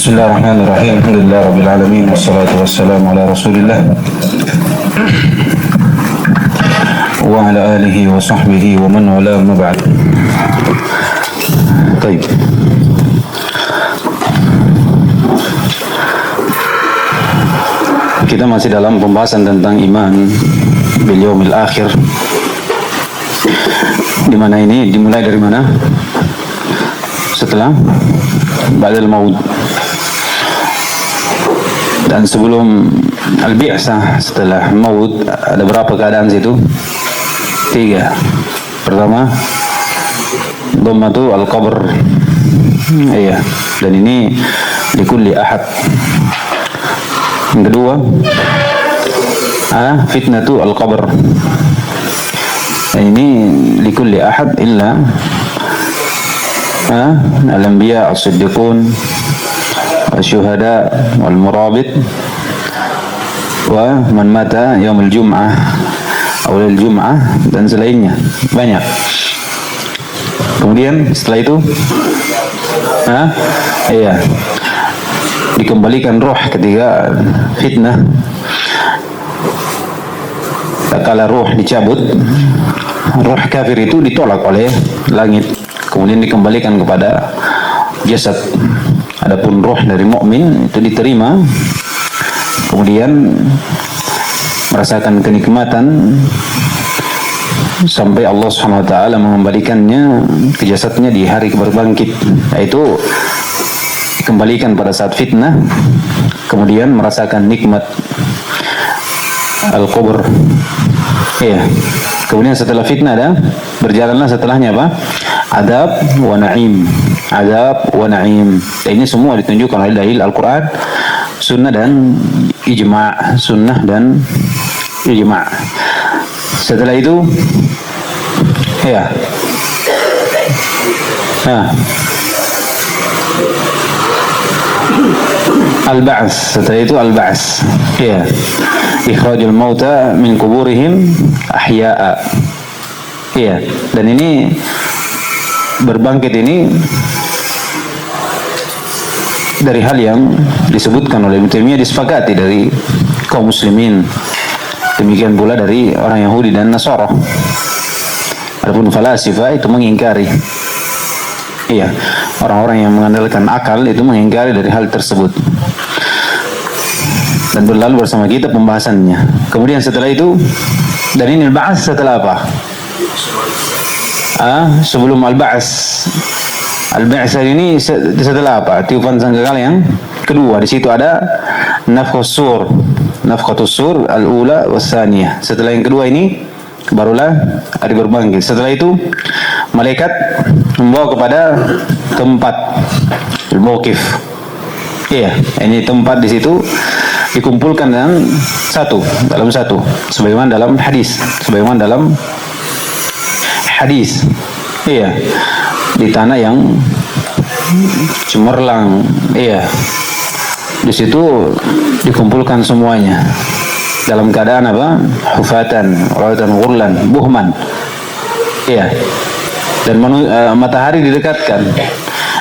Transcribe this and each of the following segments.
Bismillahirrahmanirrahim. Alhamdulillah rabbil alamin wassalatu wassalamu ala Rasulillah wa ala alihi wa sahbihi wa man wala ma ba'd. Baik. Kita masih dalam pembahasan tentang iman bil yaumil akhir. Di mana ini dimulai dari mana? Setelah ba'dal maut. Dan sebelum al-bi'sah, setelah maut, ada berapa keadaan situ? 3. Pertama, dhammatu al-qabr. Iya, dan ini likulli ahad. Yang kedua, fitnatu al-qabr. Dan ini likulli ahad illa al-anbiya as-siddiqun الشهداء والمرابط ومن مات يوم الجمعة أو الجمعة dan selainnya banyak. Kemudian setelah itu dikembalikan roh ketika fitnah. Kala roh dicabut, roh kafir itu ditolak oleh langit, kemudian dikembalikan kepada jasad. Adapun roh dari mukmin itu diterima, kemudian merasakan kenikmatan sampai Allah Subhanahu wa taala mengembalikannya ke jasadnya di hari berbangkit, yaitu dikembalikan pada saat fitnah, kemudian merasakan nikmat al-kubur. Iya. Kemudian setelah fitnah berjalanlah setelahnya apa? Adab wa na'im. Adab wa na'im. Dan ini semua ditunjukkan oleh dalil Al-Quran, sunnah dan ijma'. Sunnah dan ijma'. Setelah itu, al-ba'ts. Setelah itu al-ba'ts. Ikhrajul mauta min kuburihim ahya'a. Dan ini berbangkit ini dari hal yang disebutkan oleh Ibnu Taimiyah, disepakati dari kaum muslimin, demikian pula dari orang Yahudi dan Nasara. Adapun falasifah itu mengingkari. Orang-orang yang mengandalkan akal itu mengingkari dari hal tersebut. Dan berlalu bersama kita pembahasannya. Kemudian setelah itu, dan ini al-ba'ats setelah apa? Sebelum al-ba'ats. Al-ba'ats ini setelah apa? Tiupan sangkakala yang kedua. Di situ ada nafkhus sur. Nafkhatus sur al-ula was-saniyah. Setelah yang kedua ini barulah hari berbangkit. Setelah itu malaikat membawa kepada tempat al-mauqif. Ini tempat di situ dikumpulkan dalam satu, sebagaimana dalam hadis, di tanah yang cemerlang. Di situ dikumpulkan semuanya dalam keadaan apa? Hufatan, uratan, ghurlan, buhman. Dan matahari didekatkan.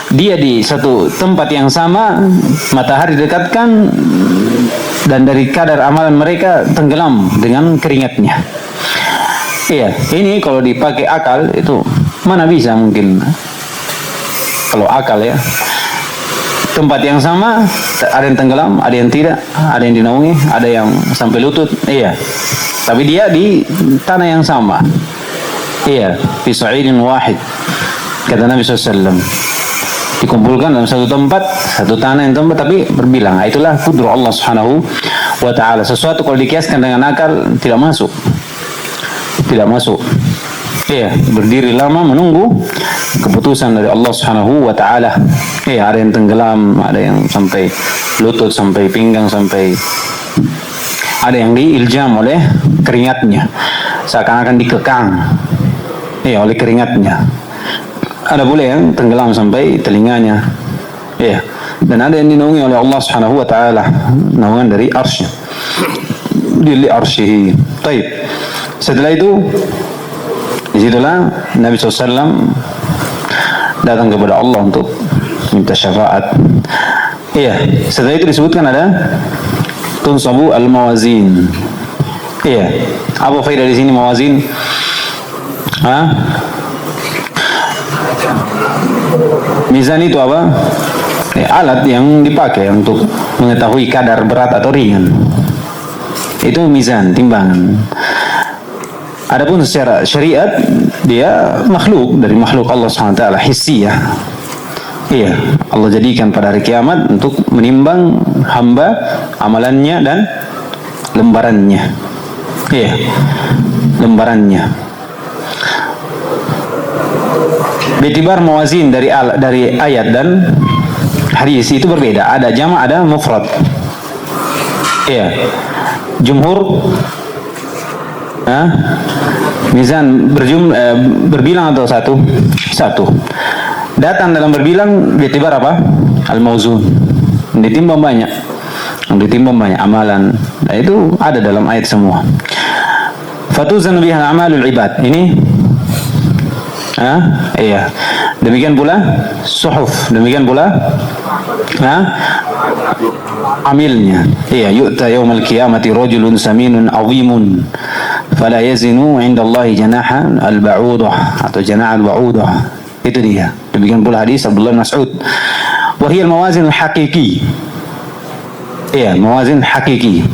Dia di satu tempat yang sama, matahari didekatkan, dan dari kadar amalan mereka tenggelam dengan keringatnya. Ini kalau dipakai akal itu mana bisa mungkin. Kalau akal tempat yang sama, ada yang tenggelam, ada yang tidak, ada yang dinaungi, ada yang sampai lutut. Tapi dia di tanah yang sama. Fi sa'idin wahid. Kata Nabi SAW, dikumpulkan dalam satu tempat, satu tanah yang tempat, tapi berbilang. Itulah kudrah Allah Subhanahu wa taala. Sesuatu kalau dikiaskan dengan akal tidak masuk. Berdiri lama menunggu keputusan dari Allah Subhanahu wa taala. Ada yang tenggelam, ada yang sampai lutut, sampai pinggang, sampai ada yang diiljam oleh keringatnya, seakan-akan dikekang oleh keringatnya. Ada pula yang tenggelam sampai telinganya. Dan ada yang dinaungi oleh Allah Subhanahu wa taala, naungan dari arsy-Nya. Di arsyihi. Baik. Setelah itu, disitulah Nabi SAW datang kepada Allah untuk minta syafaat. Iya, setelah itu disebutkan ada tunsabu al-mawazin. Iya, apa faedah di sini mawazin? Hah? Mizan itu apa? Alat yang dipakai untuk mengetahui kadar berat atau ringan. Itu mizan, timbangan. Adapun secara syariat dia makhluk dari makhluk Allah SWT, hissiyah. Iya, Allah jadikan pada hari kiamat untuk menimbang hamba amalannya dan lembarannya. Iya, lembarannya. Betibar mawazin dari ayat dan hadis itu berbeda. Ada jama', ada mufrad. Iya, jumhur mizan berbilang atau satu. Datang dalam berbilang betibar apa? Al-mawzun. Ditimbang banyak amalan. Nah, itu ada dalam ayat semua. Fatuzan biha amalul ibad. Ini iya. Demikian pula suhuf, demikian pula amilnya. Iya, yu'ta yaumal qiyamati rajulun saminun azimun fala yazinu 'inda Allah janaha al-ba'udah atau janah al-ba'udah. Itu dia. Demikian pula hadis Abdullah bin Mas'ud. Wa hiya al-mawazin al-haqiqi. Iya, mawazin hakiki.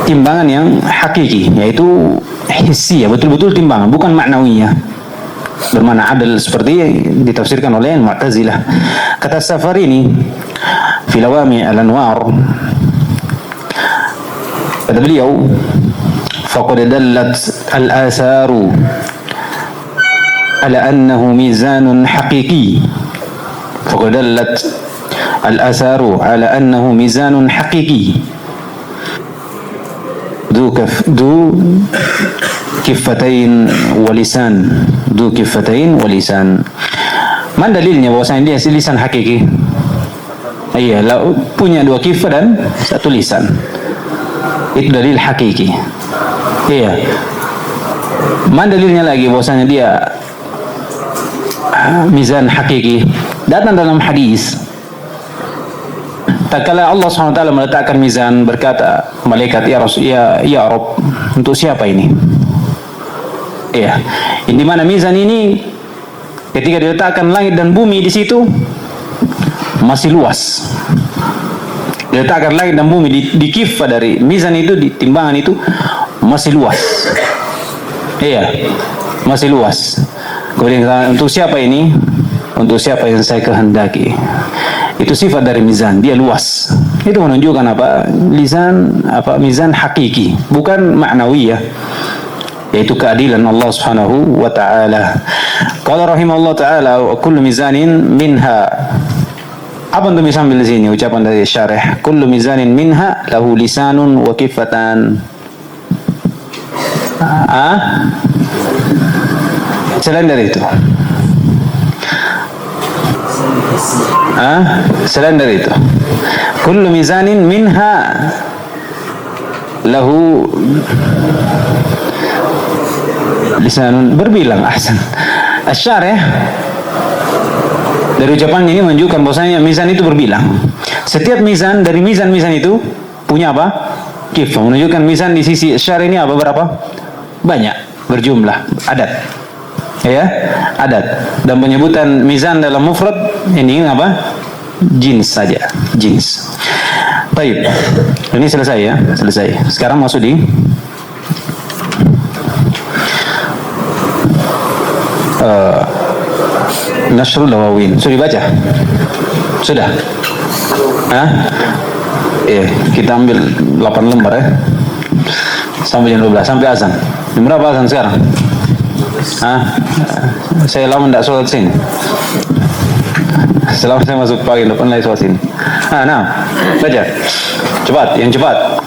Timbangan yang hakiki, yaitu hissiyah, betul-betul timbangan, bukan maknawiyah. Bermakna adil seperti ditafsirkan oleh Mu'tazilah. Kata Safarini fi Lawami al-Anwar, kata beliau, faqad dallat al-atharu ala annahu mizanun haqiqi. Faqad dallat al-atharu ala annahu mizanun haqiqi. Du kifatain walisan. Du kifatain walisan. Mana dalilnya bahwasanya dia lisan hakiki? Iya, punya dua kifah dan satu lisan. Itu dalil hakiki. Iya. Mana dalilnya lagi bahwasanya dia mizan hakiki? Datang dalam hadis. Tak kala Allah SWT meletakkan mizan, berkata malaikat, ya Rabb, untuk siapa ini? Iya. Di mana mizan ini ketika diletakkan langit dan bumi di situ masih luas. Diletakkan langit dan bumi di kifah dari mizan itu, di timbangan itu masih luas. Iya, masih luas. Kemudian untuk siapa ini? Untuk siapa yang saya kehendaki. Itu sifat dari mizan, dia luas. Itu menunjukkan apa? Mizan hakiki, bukan maknawiyah, yaitu keadilan Allah Subhanahu wa taala. Qala rahimahullah taala, wa kullu mizanin minha. Apa untuk bisa ambil di sini ucapan dari syarih? Kullu mizanin minha lahu lisanun wa kifatan. Selain dari itu. Selain dari itu, kullu mizanin minha lahu lisanun, berbilang. Ahsan. Asy-syarih dari ucapan ini menunjukkan bahwasanya mizan itu berbilang. Setiap mizan dari mizan-mizan itu punya apa? Kifah. Menunjukkan mizan di sisi syarih ini apa? Berapa? Banyak, berjumlah, adat. Ya, adat. Dan penyebutan mizan dalam mufrad ini apa? Jins saja, jins. Baik. Ini selesai ya, selesai. Sekarang masuk di Nasrul Lawawin. Sudah dibaca? Sudah? Iya, kita ambil 8 lembar ya. Sampai jam 12, sampai azan. Jam berapa azan sekarang? Saya lama tidak sholat sini. Selama saya masuk pagi, depan lagi sholat sini. Baca. Cepat, yang cepat.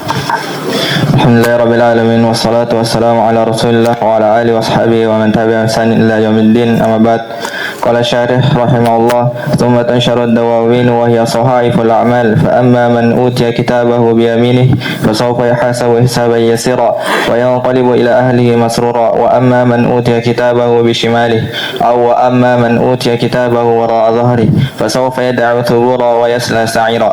Alhamdulillahirrabbilalamin. Wassalatu wassalamu ala rasulillah wa ala alihi wa sahbihi wa man tabi'a ihsan ila yaumiddin. Amma ba'd. قال الشارح رحمه الله: ثم تنشر الدواوين وهي صحائف الأعمال، فأما من أوتي كتابه بيمينه فسوف يحاسب حسابا يسيرا وينقلب إلى أهله مسرورا، وأما من أوتي كتابه بشماله وأما من أوتي كتابه وراء ظهره فسوف يدعو ثبورا ويصلى سعيرا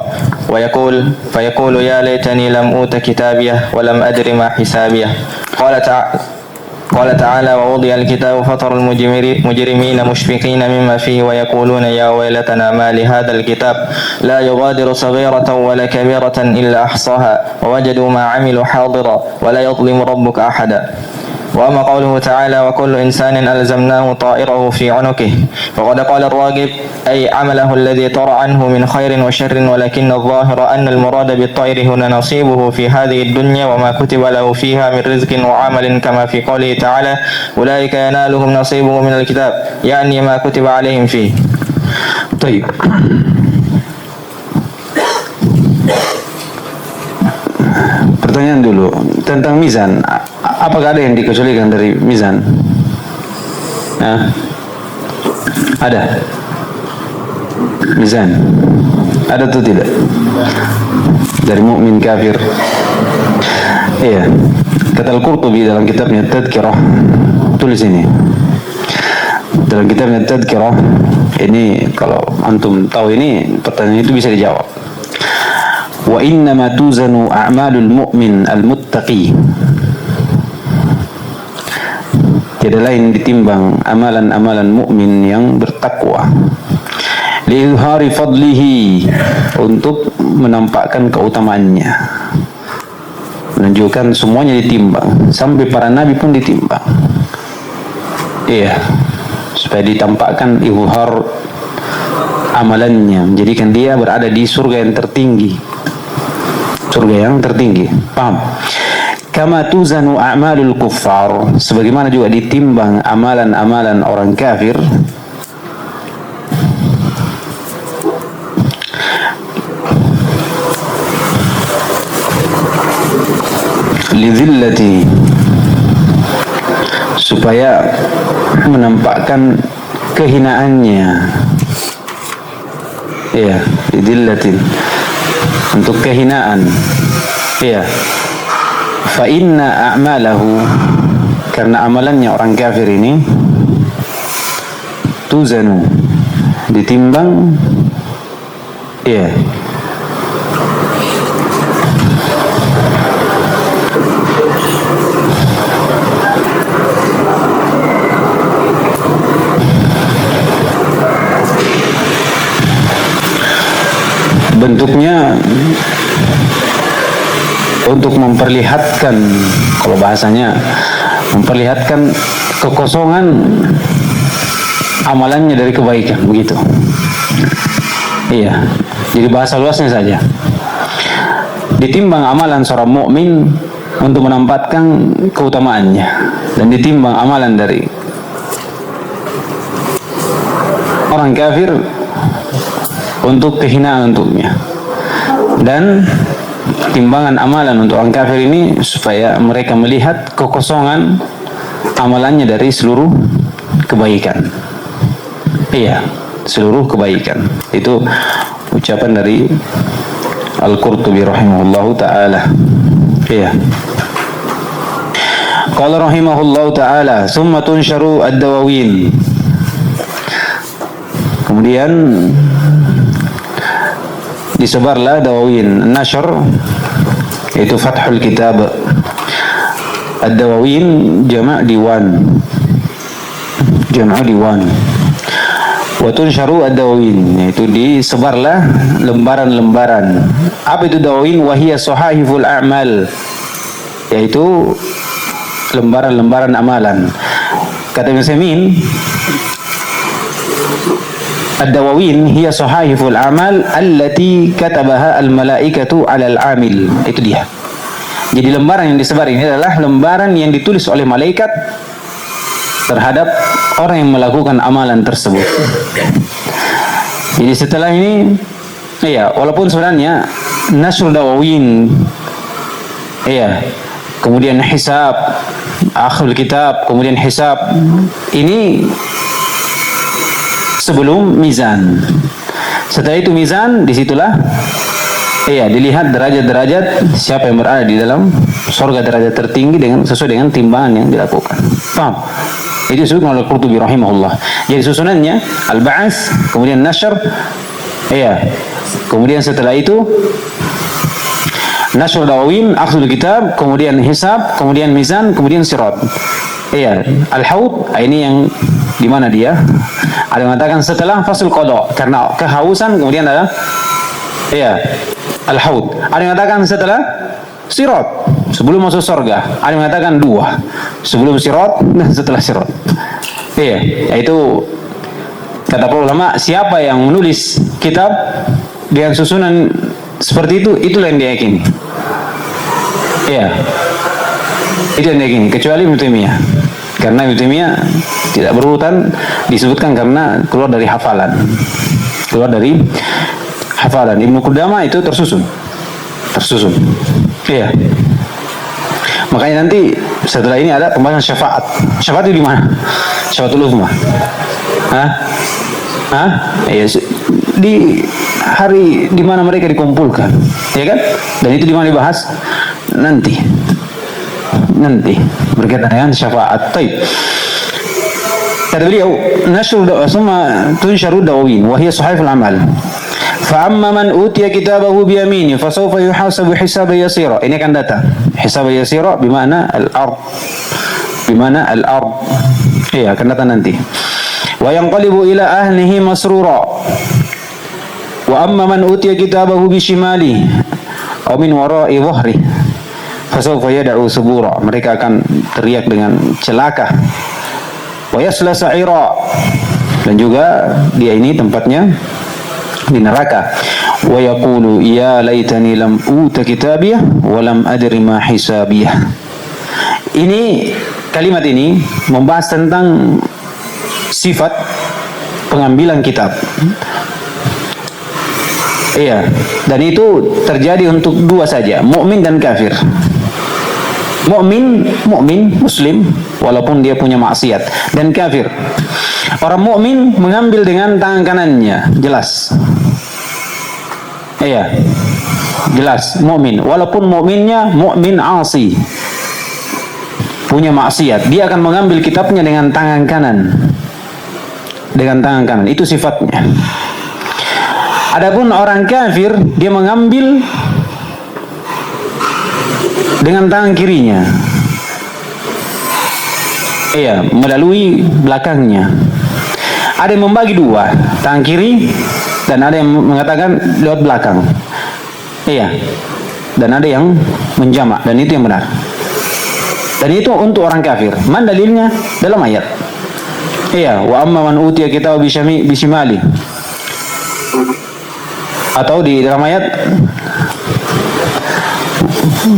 فيقول يا ليتني لم أوت كتابيه ولم أدر ما حسابيه. قال تعالى: ووضع الكتاب فترى المجرمين مشفقين مما فيه ويقولون يا ويلتنا ما لهذا الكتاب لا يغادر صغيرة ولا كبيرة إلا أحصاها ووجدوا ما عملوا حاضرا ولا يظلم ربك أحدا. وأما قوله تعالى: وكل إنسان ألزمناه طائره في عنقه، فقد قال الراغب: أي عمله الذي طرأ عنه من خير وشر، ولكن الظاهر أن المراد بالطير هنا نصيبه في هذه الدنيا وما كتب له فيها من رزق وعمل، كما في قوله تعالى: أولئك ينالهم نصيبهم من الكتاب، يعني ما كتب عليهم فيه. طيب. Pertanyaan dulu tentang mizan. Apakah ada yang dikecualikan dari mizan? Ada mizan? Ada atau tidak? Dari mukmin kafir? Iya. Kata Al-Qurtubi dalam kitabnya Tadhkirah, tulis ini. Dalam kitabnya Tadhkirah, ini kalau antum tahu ini pertanyaan itu bisa dijawab. Wa innama tuzanu a'malul mu'min al-muttaqi. Tiada lain ditimbang amalan-amalan mukmin yang bertakwa. Li'izhari fadlihi, untuk menampakkan keutamaannya. Menunjukkan semuanya ditimbang, sampai para nabi pun ditimbang. Iya, supaya ditampakkan izhar amalannya, menjadikan dia berada di surga yang tertinggi. Surga yang tertinggi. Paham? Kama tuzanu a'malul kuffar, sebagaimana juga ditimbang amalan-amalan orang kafir. Lidzillati, supaya menampakkan kehinaannya. Iya, lidzillatin, untuk kehinaan. Iya. Fa inna a'malahu, karena amalannya orang kafir ini tuzanu, ditimbang. Iya. Bentuknya untuk memperlihatkan, kalau bahasanya memperlihatkan kekosongan amalannya dari kebaikan, begitu. Iya, jadi bahasa luasnya saja. Ditimbang amalan seorang mukmin untuk menampakkan keutamaannya, dan ditimbang amalan dari orang kafir untuk kehinaan untuknya. Dan timbangan amalan untuk orang kafir ini supaya mereka melihat kekosongan amalannya dari seluruh kebaikan. Iya, seluruh kebaikan. Itu ucapan dari Al-Qurtubi rahimahullahu ta'ala. Iya. Qala rahimahullahu ta'ala, summa tunsharu ad-dawawin. Kemudian disebarlah dawawin. Nashr itu fathul kitab, ad-dawawin jama' diwan, jama' diwan. Wa tunsharu ad-dawawin, yaitu disebarlah lembaran-lembaran. Apa itu dawawin? Wa hiya sahahiful a'mal, yaitu lembaran-lembaran amalan. Kata Ibnu Utsaimin, ad-dawawin hiya sahahiful amal allati katabaha al-malaikatu 'ala al-'amil. Itu dia. Jadi lembaran yang disebar ini adalah lembaran yang ditulis oleh malaikat terhadap orang yang melakukan amalan tersebut. Jadi setelah ini, iya, walaupun sebenarnya nasr dawawin, iya, kemudian hisab, akhul kitab, kemudian hisab, ini sebelum mizan. Setelah itu mizan, disitulah dilihat derajat-derajat siapa yang berada di dalam surga derajat tertinggi dengan sesuai dengan timbangan yang dilakukan. Paham? Itu disebut oleh Qurtubi rahimahullah. Jadi susunannya al-ba'ats, kemudian nashr, kemudian setelah itu nashr dawawin, akhdul kitab, kemudian hisab, kemudian mizan, kemudian sirat. Al-haud ini yang di mana dia? Ada yang mengatakan setelah fasul qada karena kehausan, kemudian ada al-haud. Ada yang mengatakan setelah sirat sebelum masuk surga. Ada yang mengatakan dua, sebelum sirat dan setelah sirat. Yaitu kata para ulama, siapa yang menulis kitab dengan susunan seperti itu, itulah yang diyakini. Itu yang diyakini, kecuali Ibnu Taimiyah. Karena Ibnu Taimiyah tidak berurutan disebutkan karena keluar dari hafalan. Ibnu Qudamah itu tersusun. Makanya nanti setelah ini ada pembahasan syafaat. Syafaat itu di mana? Syafaatul uzma. Di hari di mana mereka dikumpulkan, ya kan? Dan itu di mana dibahas? Nanti berkaitan dengan syafaat. Baik. Kata beliau, nashr summa tunsharu dawawin wa hiya sahiful amal. Fa'amma man utiya kitabahu biyamini fasawfa yuhasabu hisaban yasira. Ini akan datang. Hisaban yasira bimana al-ard. Akan datang nanti. Wa yanqalibu ila ahlihi masrura. Wa amma man utiya kitabahu bishimali aw min wara'i dhahri fasawfa yad'u subura. Mereka akan teriak dengan celaka. Wa yasla sa'ira. Dan juga dia ini tempatnya di neraka. Wa yaqulu ya laitani lam uta kitabiyah wa lam adri ma hisabiyah. Ini kalimat ini membahas tentang sifat pengambilan kitab. Dan itu terjadi untuk dua saja, mukmin dan kafir. Mukmin muslim walaupun dia punya maksiat, dan kafir. Orang mukmin mengambil dengan tangan kanannya, jelas. Jelas mukmin walaupun mukminnya mukmin asi, punya maksiat, dia akan mengambil kitabnya dengan tangan kanan. Itu sifatnya. Adapun orang kafir, dia mengambil dengan tangan kirinya. Melalui belakangnya. Ada yang membagi dua, tangan kiri, dan ada yang mengatakan lewat belakang. Dan ada yang menjamak, dan itu yang benar. Dan itu untuk orang kafir. Man dalilnya? Dalam ayat. Wa amma man utiya kitabahu bishimali. Atau di dalam ayat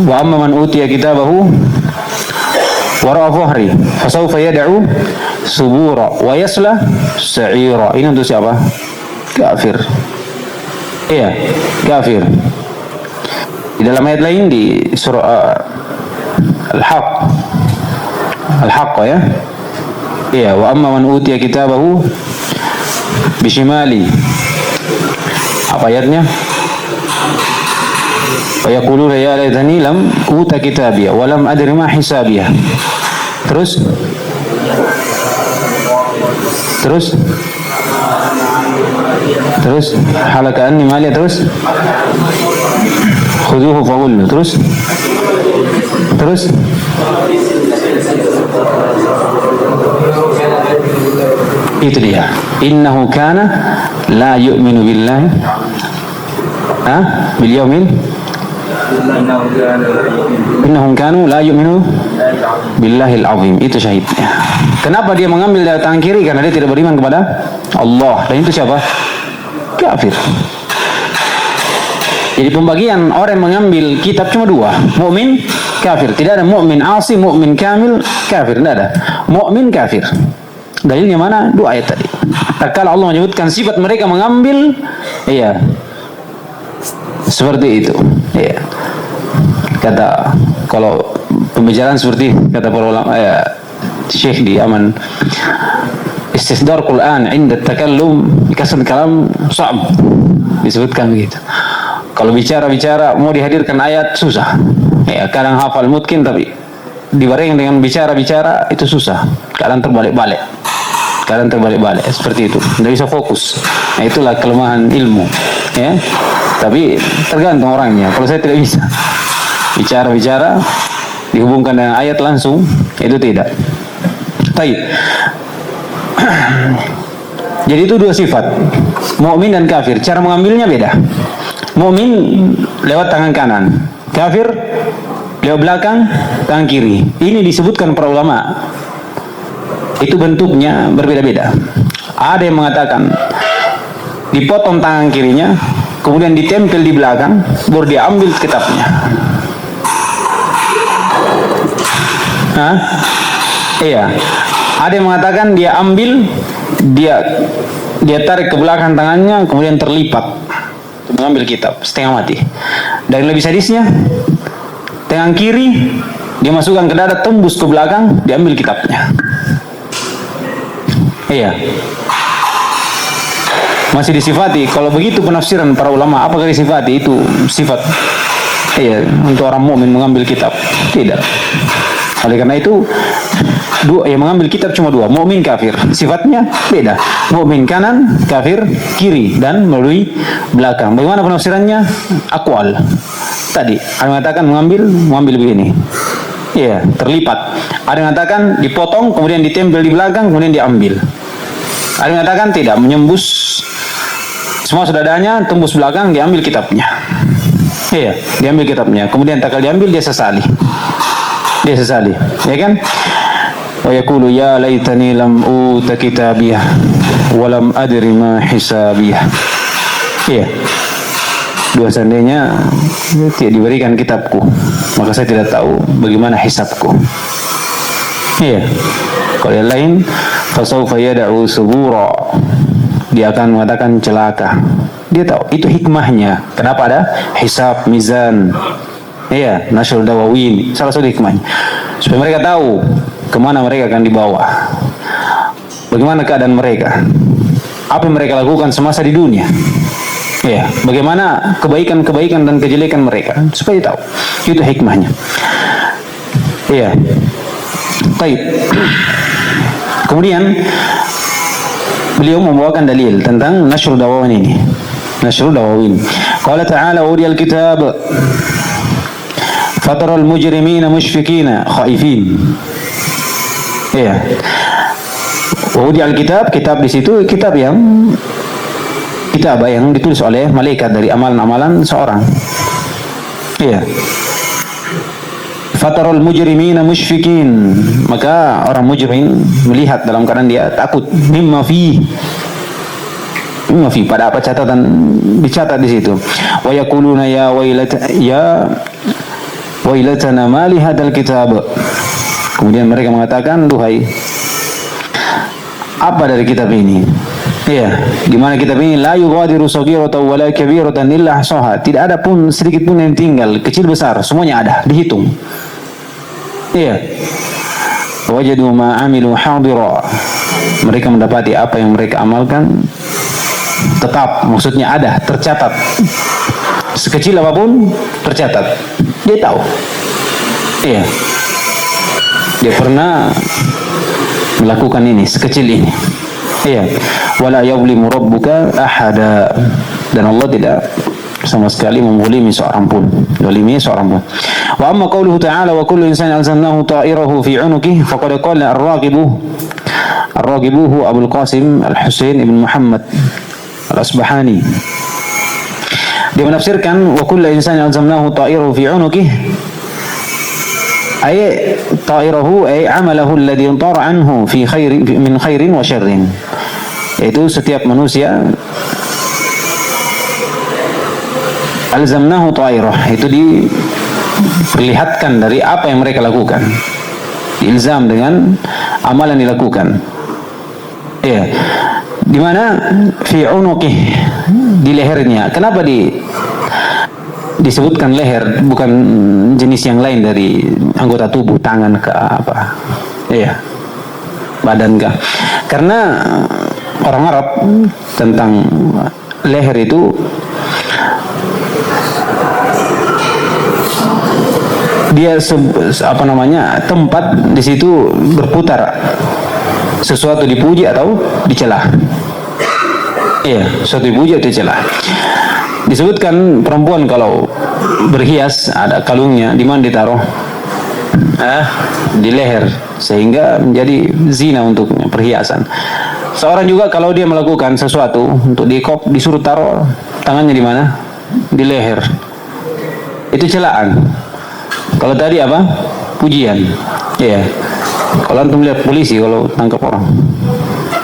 wa amma man utiya kitabahu wara'a dhahri fasawfa yad'u subura wa yasla sa'ira. Ini untuk siapa? Kafir. Kafir. Di dalam ayat lain di surah Al-Haqq wa amma man utiya kitabahu bishimali. Apa ayatnya? Wa yaquluna ya laitani lam uta kitabiyah wa lam adri ma hisabiyah. Terus halaka anni mali. Terus khuduhu fagullu. Terus itu dia, innahu kana la yu'minu billahi bil yaumil, innahum kanu la yu'minu billahil azim. Itu syahidnya. Kenapa dia mengambil dari tangan kiri? Karena dia tidak beriman kepada Allah. Dan itu siapa? Kafir. Jadi pembagian orang yang mengambil kitab cuma dua, mukmin, kafir. Tidak ada mukmin asi, mukmin kamil, kafir. Tidak ada. Mukmin, kafir. Dalilnya mana? Dua ayat tadi. Tatkala Allah menyebutkan sifat mereka mengambil, seperti itu. Kata kalau pembicaraan seperti kata para ulama, Syekh di Aman, istisdar Quran inda takallum dikasar kalam sa'b, disebutkan begitu. Kalau bicara mau dihadirkan ayat susah. Ya, kadang hafal mungkin tapi dibareng dengan bicara itu susah. Kadang terbalik-balik seperti itu. Tidak bisa fokus. Nah, itulah kelemahan ilmu. Ya, tapi tergantung orangnya. Kalau saya tidak bisa bicara dihubungkan dengan ayat langsung, itu tidak. Baik. Jadi itu dua sifat, mukmin dan kafir. Cara mengambilnya beda. Mukmin lewat tangan kanan, kafir lewat belakang, tangan kiri. Ini disebutkan para ulama. Itu bentuknya berbeda-beda. Ada yang mengatakan dipotong tangan kirinya, kemudian ditempel di belakang, baru diambil kitabnya. Hah? Iya. Ada yang mengatakan dia ambil, dia tarik ke belakang tangannya, kemudian terlipat mengambil kitab setengah mati. Dan lebih sadisnya, tangan kiri dia masukkan ke dada, tembus ke belakang, diambil kitabnya. Iya. Masih disifati. Kalau begitu penafsiran para ulama, apakah disifati itu sifat? Iya, untuk orang mukmin mengambil kitab? Tidak. Oleh karena itu, yang mengambil kitab cuma dua, mukmin kafir. Sifatnya beda. Mukmin kanan, kafir kiri, dan melalui belakang. Bagaimana penafsirannya? Aqwal. Tadi ada yang mengatakan mengambil begini. Iya, terlipat. Ada yang mengatakan dipotong, kemudian ditempel di belakang, kemudian diambil. Ada yang mengatakan tidak, menyembus semua sudadanya, tembus belakang, diambil kitabnya. Iya, diambil kitabnya. Kemudian tak diambil, dia sesali, ya kan? Wa yaqulu ya laitani lam uta kitabiyah wa lam adri ma hisabiyah. Iya. Dua seandainya tidak diberikan kitabku, maka saya tidak tahu bagaimana hisabku. Iya. Kalau yang lain, fasawfa yad'u subura, dia akan mengatakan celaka. Dia tahu itu hikmahnya. Kenapa ada hisab, mizan? Iya, Nasrul Dawawin, salah satu hikmahnya. Supaya mereka tahu kemana mereka akan dibawa, bagaimana keadaan mereka, apa yang mereka lakukan semasa di dunia. Ya, bagaimana kebaikan dan kejelekan mereka, supaya tahu. Itu hikmahnya. Iya. Baik. Kemudian beliau membawakan dalil tentang Nasrul Dawawin ini. Nasrul Dawawin. Qala ta'ala uriyal kitab fataral mujrimina mushfikina khaifin. Iya. Uriyal kitab di situ kitab yang ditulis oleh malaikat dari amalan-amalan seorang. Iya. Fatarul mujrimina musyfikin, maka orang mujrim melihat dalam keadaan dia takut. Mimma fi, pada apa catatan dicatat di situ. Wa yaquluna ya wailatana ma li hadzal kitab. Kemudian mereka mengatakan, duhai, apa dari kitab ini? Iya, di mana kitab ini la yughadiru saghiratan wala kabiratan illa ahsaha. Tidak ada pun sedikit pun yang tinggal, kecil besar, semuanya ada, dihitung. Iya. Wajadu ma amilu hadira. Mereka mendapati apa yang mereka amalkan tetap, maksudnya ada, tercatat. Sekecil apapun tercatat. Dia tahu. Iya. Dia pernah melakukan ini, sekecil ini. Iya. Wala yuzlimu rabbuka ahada. Dan Allah tidak sama sekali memzalimi seorang pun. Wa amma qauluhu ta'ala wa kullu insanin alzamnahu ta'irahu fi 'unuqihi faqad qala ar-raqibu huwa Abul Qasim Al-Husain ibn Muhammad Al-Asbahani. Dia menafsirkan wa kullu insanin alzamnahu ta'irahu fi 'unuqihi ay ta'irahu ay 'amalahu alladhi intara anhu fi min khairin wa syarrin. Yaitu setiap manusia alzamnahu ta'irah, itu diperlihatkan dari apa yang mereka lakukan, diilzam dengan amalan dilakukan. Ya, di mana fi unuqih, di lehernya. Kenapa disebutkan leher, bukan jenis yang lain dari anggota tubuh, tangan ke apa? Iya. badankah? Karena orang Arab tentang leher itu dia tempat di situ berputar, sesuatu dipuji atau dicela. Iya, sesuatu dipuji atau dicela. Disebutkan perempuan kalau berhias ada kalungnya, di mana ditaruh? Di leher, sehingga menjadi zina untuknya, perhiasan. Seorang juga kalau dia melakukan sesuatu untuk disuruh taruh tangannya di mana? Di leher. Itu celaan. Kalau tadi apa? Pujian. Iya. Kalau antum lihat polisi kalau tangkap orang,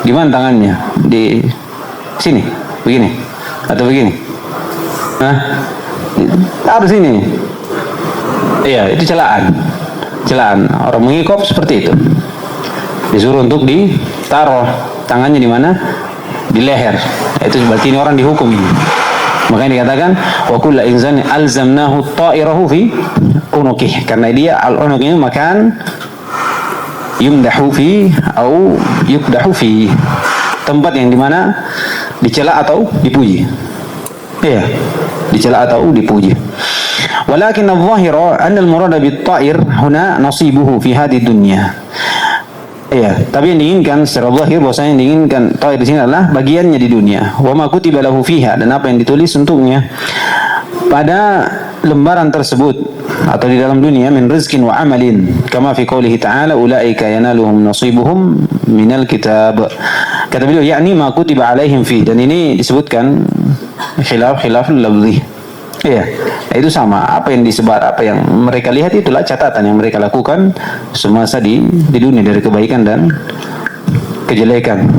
di mana tangannya? Di sini, begini, atau begini? Taruh sini. Iya, itu celaan. Celaan. Orang mengikop seperti itu. Disuruh untuk ditaruh tangannya di mana? Di leher. Itu berarti ini orang dihukum. Makanya dikatakan wa kullu insani alzamnahu ta'irahu fi unuqih, karena dia al-unuq ini makan yumdahu fi atau yukdahu fi, tempat yang dimana dicela atau dipuji. Iya, dicela atau dipuji. Walakin adh-dhahira anna al-murada bit-ta'ir huna nasibuhu fi hadhihi dunya. Iya, tapi yang diinginkan secara zahir bahwasanya yang diinginkan ta'ir di sini adalah bagiannya di dunia. Wa ma kutiba lahu fiha, dan apa yang ditulis untuknya pada lembaran tersebut atau di dalam dunia, min rizqin wa amalin, kama fi qoulihi ta'ala ulaika yanaluhum nasibuhum minal kitab. Kata beliau, yakni ma kutiba alaihim fi, dan ini disebutkan khilaf lafzi. Iya, itu sama, apa yang disebar, apa yang mereka lihat itulah catatan yang mereka lakukan semasa di dunia dari kebaikan dan kejelekan,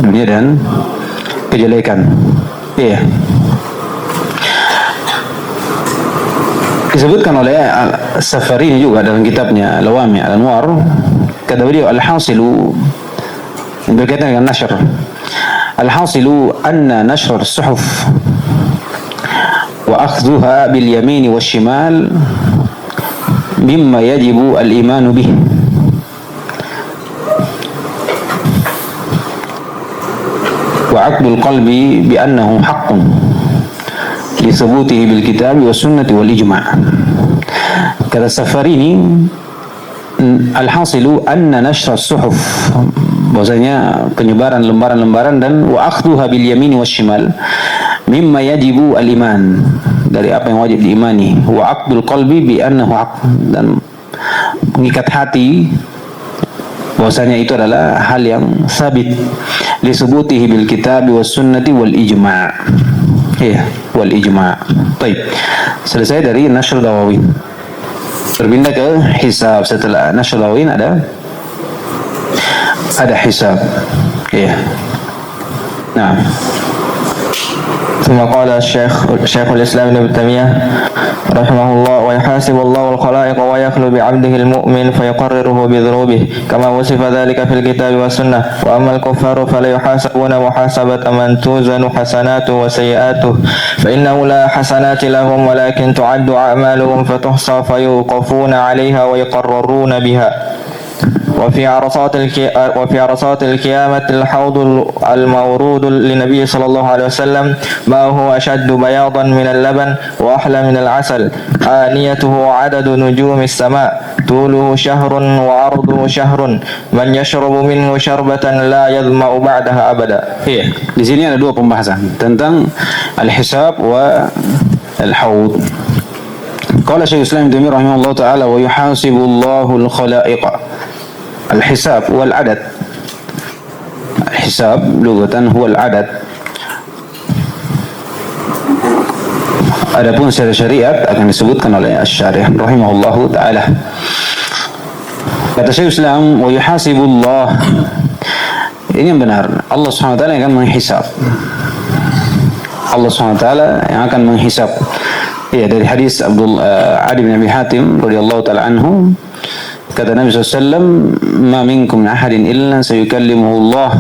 dunia dan kejelekan. Iya. Disebutkan oleh Safarini juga dalam kitabnya Lawami' al-Anwar, kata beliau al-hasilu, berkaitan dengan nashr, al-hasilu anna nashr as-suhuf wa akhdhuha bil yamin wash shimal mimma yajibu al-iman bih. Wa 'aqdul qalbi bi annahu haqqun li thubutihi bil kitabi was sunnati wal ijma'. Kata Safarini, al-hasilu anna nashr as-suhuf, bahwasanya penyebaran lembaran-lembaran, dan wa akhdhuha bil yamin wash shimal mimma yajibu al-iman, dari apa yang wajib diimani, wa aqdul qalbi bi annahu haqq, dan mengikat hati bahwasanya itu adalah hal yang sabit, li subutihi bil kitabi was sunnati wal ijma'. Iya, wal ijma'. Baik. Selesai dari Nashr Dawawin. Berpindah ke hisab. Setelah Nashr Dawawin ada hisab. Iya. Nah, ثم قال شيخ الإسلام ابن تيمية رحمه الله ويحاسب الله الخلائق ويخلو بعبده المؤمن فيقرره بذنوبه كما وصف ذلك في الكتاب والسنة وأما الكفار فلا يحاسبون محاسبة من توزن حسناته وسيئاته فإنه لا حسنات لهم ولكن تعد أعمالهم فتحصى فيوقفون عليها ويقررون بها. وفي عرصات القيامة الحوض المورود للنبي صلى الله عليه وسلم ما هو أشد بياضا من اللبن وأحلى من العسل آنيته عدد نجوم السماء طوله شهر وعرضه شهر من يشرب منه شربة لا يظمأ بعدها أبدا. Iya, di sini ada dua pembahasan tentang al-hisab wa al-haud. Qala Syekh Islam Ibnu Taimiyah rahimahullah taala wa yuhasibullahu al-khalaiqa. Al-hisab wal adad. Al-hisab lugatan huwa al-adad. Adapun secara syariat akan disebutkan oleh Asy-Syarih rahimahullahu taala. Kata Syekh Islam wa yuhasibullah. Ini yang benar. Allah Subhanahu wa taala yang akan menghisab. Allah Subhanahu wa taala yang akan menghisab. Ya, dari hadis Adi bin Abi Hatim radhiyallahu taala anhu, kata Nabi SAW, ma minkum ahadin illa sayukallimuhu Allah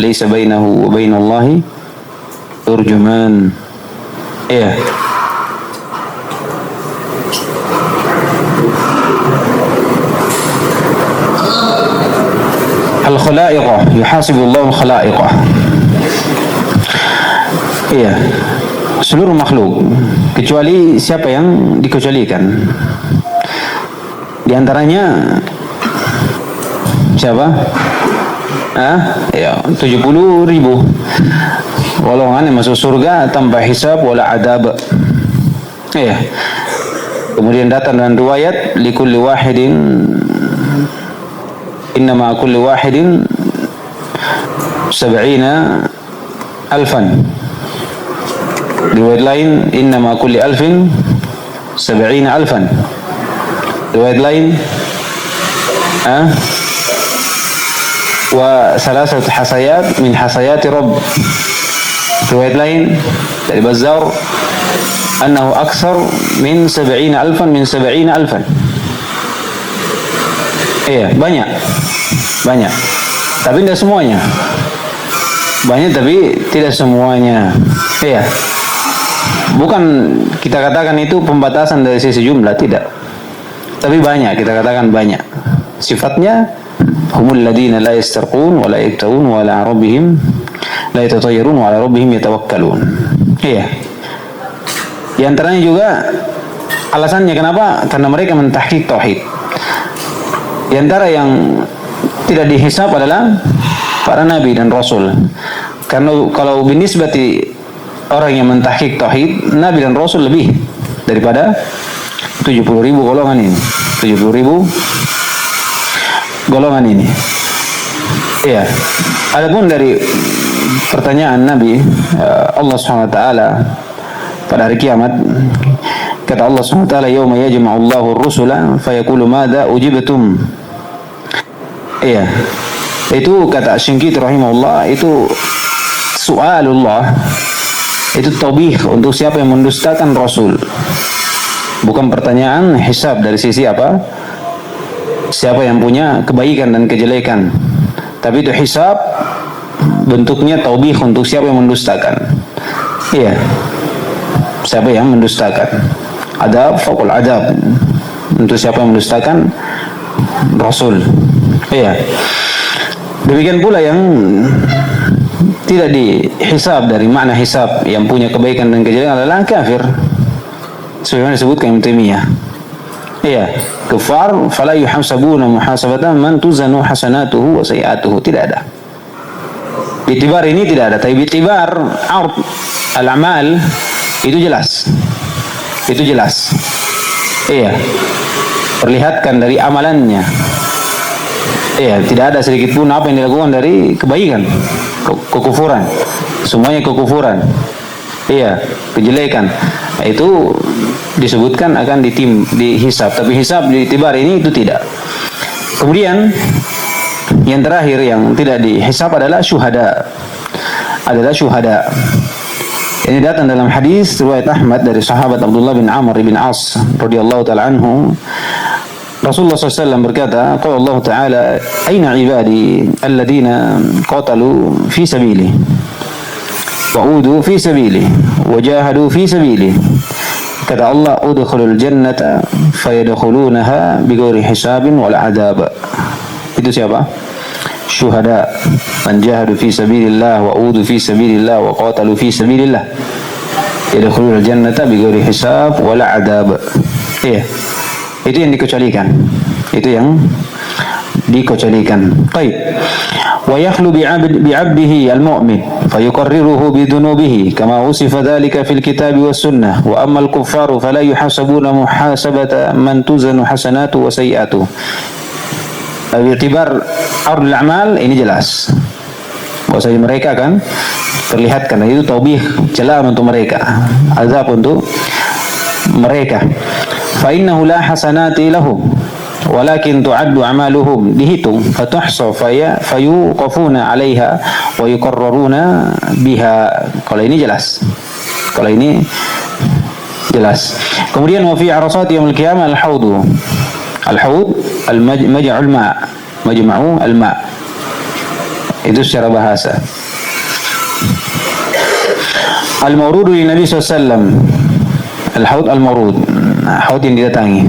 laysa bainahu wa bainallahi turjuman. Iya. al-khalaiqah, yuhasibullahu al-khalaiqah. Iya, seluruh makhluk kecuali siapa yang dikecualikan. Di antaranya siapa? Ya, 70.000 golongan yang masuk surga tanpa hisab wala adab. Iya. Kemudian datang dalam riwayat likulli wahidin innama kulli wahidin 70,000. Riwayat lain innama kulli alfin 70,000. Riwayat lain wa salasat hasayat min hasayati rabb. Riwayat lain dari Bazzar annahu aksar min 70,000 min 70,000. Iya, banyak. Tapi tidak semuanya. Banyak tapi tidak semuanya. Iya. Bukan kita katakan itu pembatasan dari sisi jumlah, tidak. Tapi banyak, kita katakan banyak. Sifatnya humul ladina la yastarqun wa la yaktawun wa la rabbihim la yatatayyarun wa ala rabbihim yatawakkalun. Iya. Di antaranya juga alasannya kenapa? Karena mereka mentahqiq tauhid. Di antara yang tidak dihisab adalah para nabi dan rasul. Karena kalau binisbati orang yang mentahqiq tauhid, nabi dan rasul lebih daripada 70.000 golongan ini. 70.000 golongan ini. Iya. Adapun dari pertanyaan Nabi, Allah SWT pada hari kiamat, kata Allah SWT, yauma yajma'ullahu ar-rusula fayaqulu madza ujibtum. Iya. Itu kata Syinqiti rahimahullah, itu soalullah, itu taubih untuk siapa yang mendustakan Rasul. Bukan pertanyaan hisab dari sisi apa? Siapa yang punya kebaikan dan kejelekan. Tapi itu hisab bentuknya taubih untuk siapa yang mendustakan. Iya. Siapa yang mendustakan. Adab faqul adab. Untuk siapa yang mendustakan Rasul. Iya. Demikian pula yang tidak dihisab dari makna hisab, yang punya kebaikan dan kejelekan adalah kafir. Sebagaimana disebutkan Ibnu Taimiyah. Iya, kufar fala yuhasabuna muhasabatan man tuzanu hasanatuhu wa sayiatuhu. Tidak ada. Bitibar ini tidak ada, tapi bitibar ard al-amal itu jelas. Itu jelas. Iya. Perlihatkan dari amalannya. Iya, tidak ada sedikit pun apa yang dilakukan dari kebaikan, kekufuran. Semuanya kekufuran. Iya, kejelekan. Itu disebutkan akan dihisab, tapi hisab di tibar ini itu tidak. Kemudian yang terakhir yang tidak dihisab adalah syuhada. Adalah syuhada. Ini datang dalam hadis riwayat Ahmad dari sahabat Abdullah bin Amr bin As radhiyallahu taala anhu. Rasulullah SAW berkata, qala Allah Ta'ala, aina ibadi alladhina qatalu fi sabili wa udu fi sabili wa jahadu fi sabili. Kata Allah, udkhulul jannata fayadkhulunaha bighairi hisabin wala adab. Itu siapa? Syuhada, man jahadu fi sabilillah wa udu fi sabilillah wa qatalu fi sabilillah yadkhulul jannata bighairi hisab wala adab. Iya. Itu yang dikecualikan. Itu yang dikecualikan. Baik. Wa yakhlu bi'abdihi al-mu'min fayuqarriruhu bidunubihi kama usifa dhalika fil kitab was sunnah wa amma al-kuffaru fala yuhasabuna muhasabata man tuzanu hasanatu wa sayiatu. Bi'tibar ardul a'mal ini jelas. Bahwasanya mereka kan terlihatkan, itu taubih, celaan untuk mereka, azab untuk mereka. Fa innahu la hasanati lahum walakin tu'addu a'maluhum, dihitung, fatuhsa fayuqafuna 'alaiha wa yuqarraruna biha. Kalau ini jelas. Kalau ini jelas. Kemudian wa fi arasati yaumil qiyamah al-haud. Al-haud al-maj'ul ma', majma'u al-ma'. Itu secara bahasa. Al-mawrudu li Nabi sallallahu alaihi wasallam. Al-haud al-mawrud, haud yang didatangi.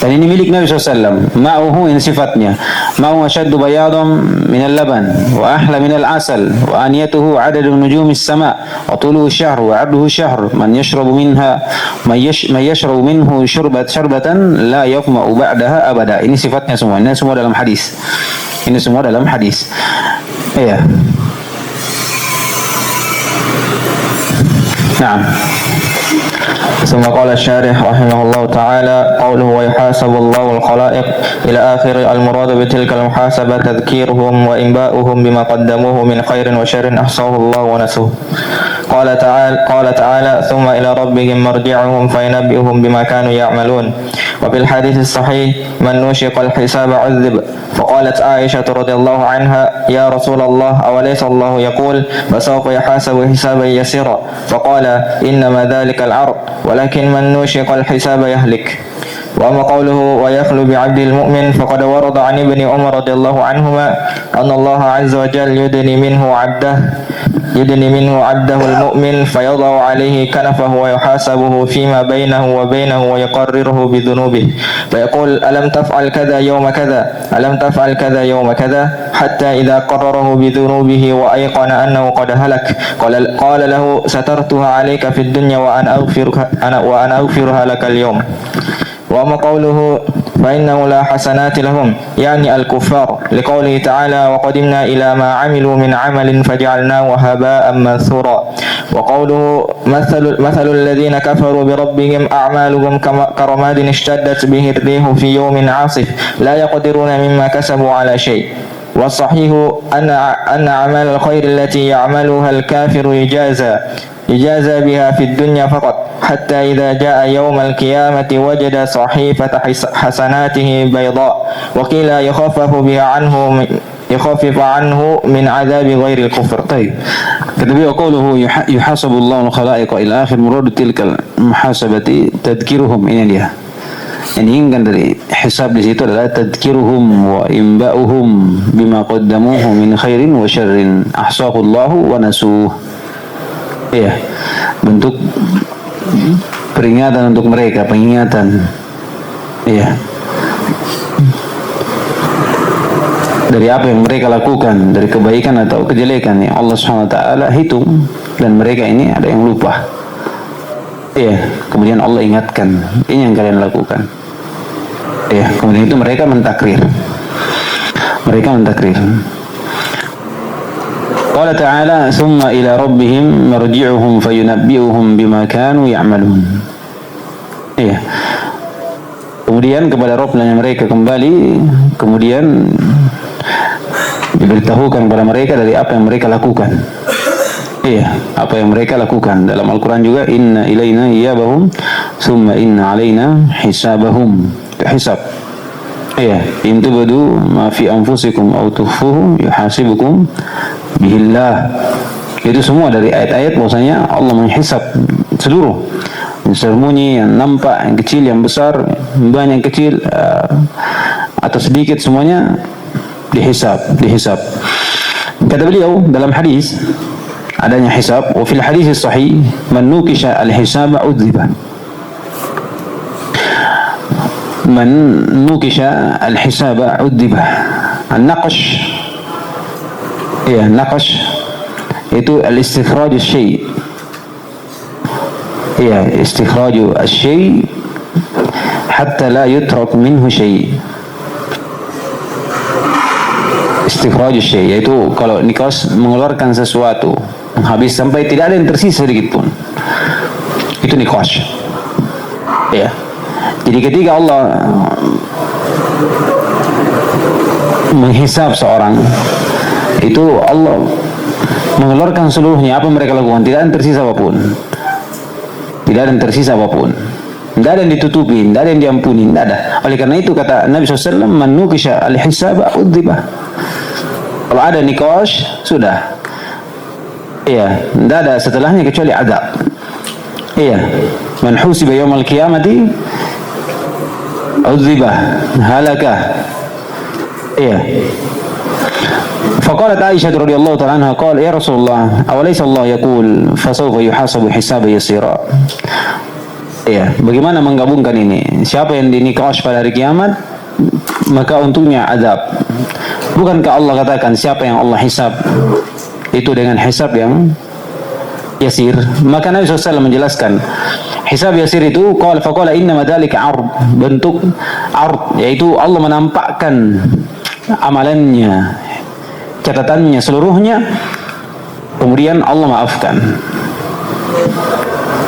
Dan ini milik Nabi SAW. Ma'uhu ini sifatnya. Ma'u asyaddu bayadam minal laban wa ahla minal asal wa aniyatuhu adadu nujumis sama wa tuluhu syahr wa abduhu syahr man yashrabu minha man yashrabu minhu syarbatan la yaqma'u ba'daha abada. Ini sifatnya semua. Ini semua dalam hadis. Ini semua dalam hadis. Iya. Naam. ثم قال الشارح رحمه الله تعالى قوله ويحاسب الله الخلائق إلى آخر المراد بتلك المحاسبة تذكيرهم وإنباؤهم بما قدموه من خير وشر أحصاه الله ونسوه. قال تعالى ثم إلى ربهم مرجعهم فينبئهم بما كانوا يعملون. وفي الحديث الصحيح من نوشق الحساب عذب. فقالت عائشة رضي الله عنها يا رسول الله أوليس الله يقول فسوف يحاسب حسابا يسيرا. فقال إنما ذلك العرض ولكن من نوشق الحساب يهلك. وأما قوله ويخلو بعبد المؤمن فقد ورد عن ابن عمر رضي الله عنهما أن الله عز وجل يدني منه عبده المؤمن فيضع عليه كنفه ويحاسبه فيما بينه وبينه ويقرره بذنوبه فيقول ألم تفعل كذا يوم كذا ألم تفعل كذا يوم كذا حتى إذا قرره بذنوبه وأيقن أنه قد هلك قال له سترتها عليك في الدنيا وأنا أغفرها لك اليوم. وأما قوله فإنه لا حسنات لهم يعني الكفار لقوله تعالى وقدمنا إلى ما عملوا من عمل فجعلناه هباء منثورا. وقوله مثل الذين كفروا بربهم أعمالهم كرماد اشتدت به الريح في يوم عاصف لا يقدرون مما كسبوا على شيء. والصحيح أن أعمال الخير التي يعملها الكافر يجازى بها في الدنيا فقط حتى إذا جاء يوم القيامة وجد صحيفة حسناته بيضاء وقيل يخفف عنه من عذاب غير الكفر. طيب. Kata قوله يحاسب الله الخلائق إلى آخر مراد تلك المحاسبة تذكيرهم. Ini dia. Yang diinginkan dari hisab di situ adalah tadkiruhum wa imba'uhum bima qaddamuhu min khairin wa syarrin ahsahu Allahu wa nasuh. Iya, bentuk peringatan untuk mereka, pengingatan. Iya. Dari apa yang mereka lakukan, dari kebaikan atau kejelekan yang Allah SWT hitung, dan mereka ini ada yang lupa. Iya, kemudian Allah ingatkan, ini yang kalian lakukan. Iya, kemudian itu mereka mentakrir. Qala ta'ala thumma ila rabbihim marji'uhum fayunabbi'uhum bima kanu ya'malun. Iya. Kemudian kepada Rabbnya mereka kembali, kemudian diberitahukan kepada mereka dari apa yang mereka lakukan. Iya, apa yang mereka lakukan. Dalam Al-Quran juga inna ilaina iyabahum thumma inna alaina hisabahum. Hisab. Iya, in tubdu ma fi anfusikum aw tukhfuhu yuhasibukum bihillah. Itu semua dari ayat-ayat bahwasanya Allah menghisab seluruh yang sembunyi, yang nampak, yang kecil, yang besar, banyak, yang kecil atau sedikit, semuanya dihisab. Kata beliau dalam hadis adanya hisab. Wa fil hadis sahih man nukisha al-hisaba udhiba. Man nukisha al-hisaba udhiba. An-naqsh, ya, naqsh itu al-istikhraj asy-syai'. Ya, istikhraj asy-syai' hatta la yutrak minhu syai'. Istikhraj asy-syai' yaitu kalau niqash mengeluarkan sesuatu, habis sampai tidak ada yang tersisa sedikit pun. Itu niqash. Ya. Jadi ketika Allah menghisab seorang, itu Allah mengeluarkan seluruhnya apa mereka lakukan, tidak ada yang tersisa apapun. Tidak ada yang tersisa apapun. Tidak ada yang ditutupi, tidak ada yang diampuni, tidak ada. Oleh karena itu kata Nabi SAW, man nukisha al-hisaba udzibah. Kalau ada niqash, sudah. Iya, tidak ada setelahnya kecuali adab. Iya, man husiba yawmal qiyamati udzibah halakah. Iya. فقالت عائشة رضي الله تعالى عنها قال يا رسول الله أوليس الله يقول فسوف يحاسب حسابا يسيرا. Ya, bagaimana menggabungkan ini? Siapa yang dinikash pada hari kiamat, maka untungnya azab. Bukankah Allah katakan siapa yang Allah hisab itu dengan hisab yang yasir? Maka Nabi SAW menjelaskan hisab yasir itu faqala innama dzalika 'ard, bentuk 'ard, yaitu Allah menampakkan amalannya, catatannya seluruhnya, kemudian Allah maafkan.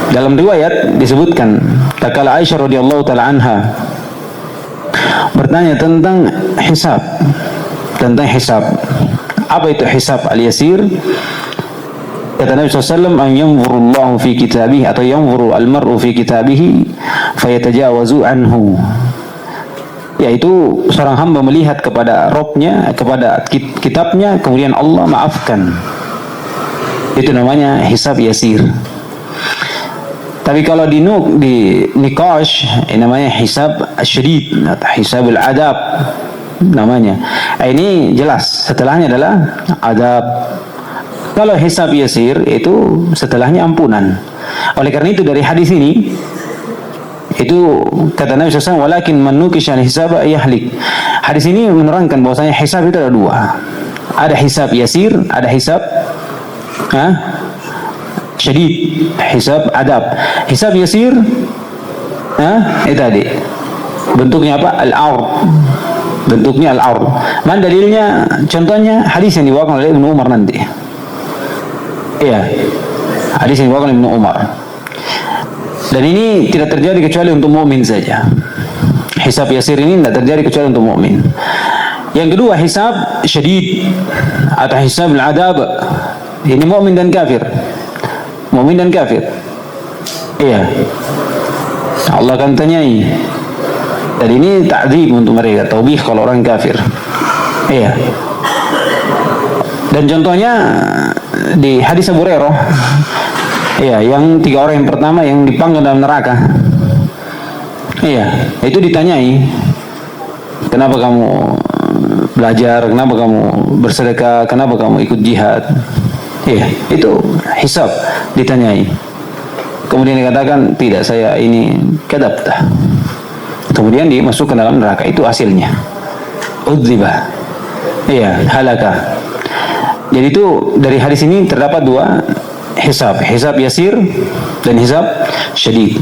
Dalam riwayat disebutkan tatkala Aisyah radhiyallahu taala anha bertanya tentang hisab, apa itu hisab al-yasir? Kata Nabi SAW, an yanzurullahu fi kitabih, atau yanzuru al-mar'u fi kitabih fayatajawazu anhu, yaitu seorang hamba melihat kepada Robnya, kepada kitabnya, kemudian Allah maafkan. Itu namanya hisab yasir. Tapi kalau di nikash namanya hisab syadid, hisab al-adab namanya. Ini jelas setelahnya adalah adab. Kalau hisab yasir itu setelahnya ampunan. Oleh karena itu dari hadis ini itu kata Nabi SAW, walakin man nukisha al-hisaba yahlik. Hadis ini menerangkan bahwasanya hisab itu ada dua. Ada hisab yasir, ada hisab syadid, hisab adab. Hisab yasir itu tadi bentuknya apa? Al-ard. Bentuknya al-ard. Man dalilnya? Contohnya hadis yang dibawakan oleh Ibnu Umar nanti. Iya. Hadis yang dibawakan oleh Ibnu Umar. Dan ini tidak terjadi kecuali untuk mukmin saja. Hisab yasir ini tidak terjadi kecuali untuk mukmin. Yang kedua hisab syadid atau hisab al-adab. Ini mukmin dan kafir. Mukmin dan kafir. Iya. Allah akan tanyai. Dan ini ta'dzib untuk mereka, taubih kalau orang kafir. Iya. Dan contohnya di hadis Abu Hurairah, iya, yang 3 orang yang pertama yang dipanggang dalam neraka. Iya, itu ditanyai, kenapa kamu belajar, kenapa kamu bersedekah, kenapa kamu ikut jihad? Iya, itu hisab, ditanyai. Kemudian dikatakan, tidak, saya ini kadzabta. Kemudian dimasukkan dalam neraka, itu hasilnya. Udzibah. Iya, halaka. Jadi itu dari hadis ini terdapat 2 hisab, hisab yasir dan hisab syadid.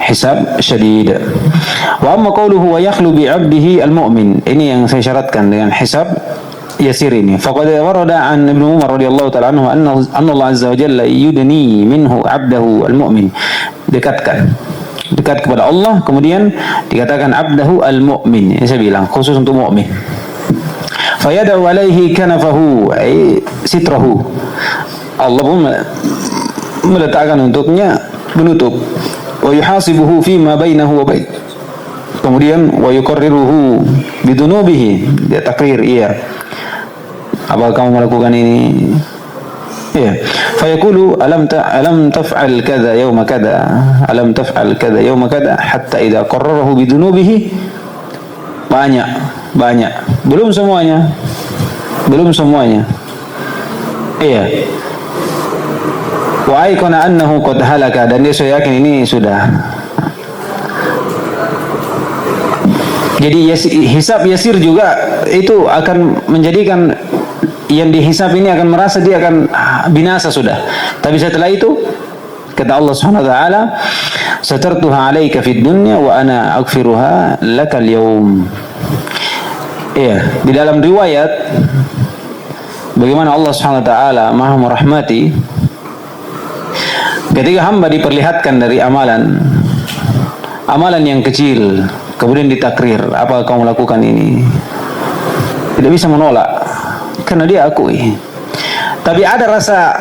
Hisab syadid. Wa amma qawluhu wa yakhlu bi 'abdihi al-mu'min. Ini yang saya syaratkan dengan hisab yasir ini. Faqad warada an Ibnu Umar radhiyallahu ta'ala anhu anna Allah azza wa jalla yudni minhu 'abdahu al-mu'min. Dekat kepada Allah, kemudian dikatakan 'abdahu al-mu'min. Ini saya bilang khusus untuk mukmin. Fayada'u alaihi kanafahu, ay sitrahu. Allah pun meletakkan untuknya penutup. Wa yuhasibuhu fima bainahu wa bain. Kemudian wa yuqarriruhu bidunubihi. Dia takrir, iya. Apa kamu melakukan ini? Iya. Fayaqulu alam taf'al kadza yawma kadza, alam taf'al kadza yawma kadza, hatta idza qarrarahu bidunubihi. Banyak. Belum semuanya. Iya. Wa aikana annahu qad halaka, dan dia sudah yakin ini sudah. Jadi hisab yasir juga itu akan menjadikan yang dihisab ini akan merasa dia akan binasa sudah. Tapi setelah itu kata Allah Subhanahu wa taala, satartuha 'alaika fid dunya wa ana aghfiruha lakal yawm. Iya, di dalam riwayat bagaimana Allah Subhanahu wa taala Maha merahmati ketika hamba diperlihatkan dari amalan yang kecil, kemudian ditakrir, apa kamu lakukan ini? Tidak bisa menolak karena dia akui. Tapi ada rasa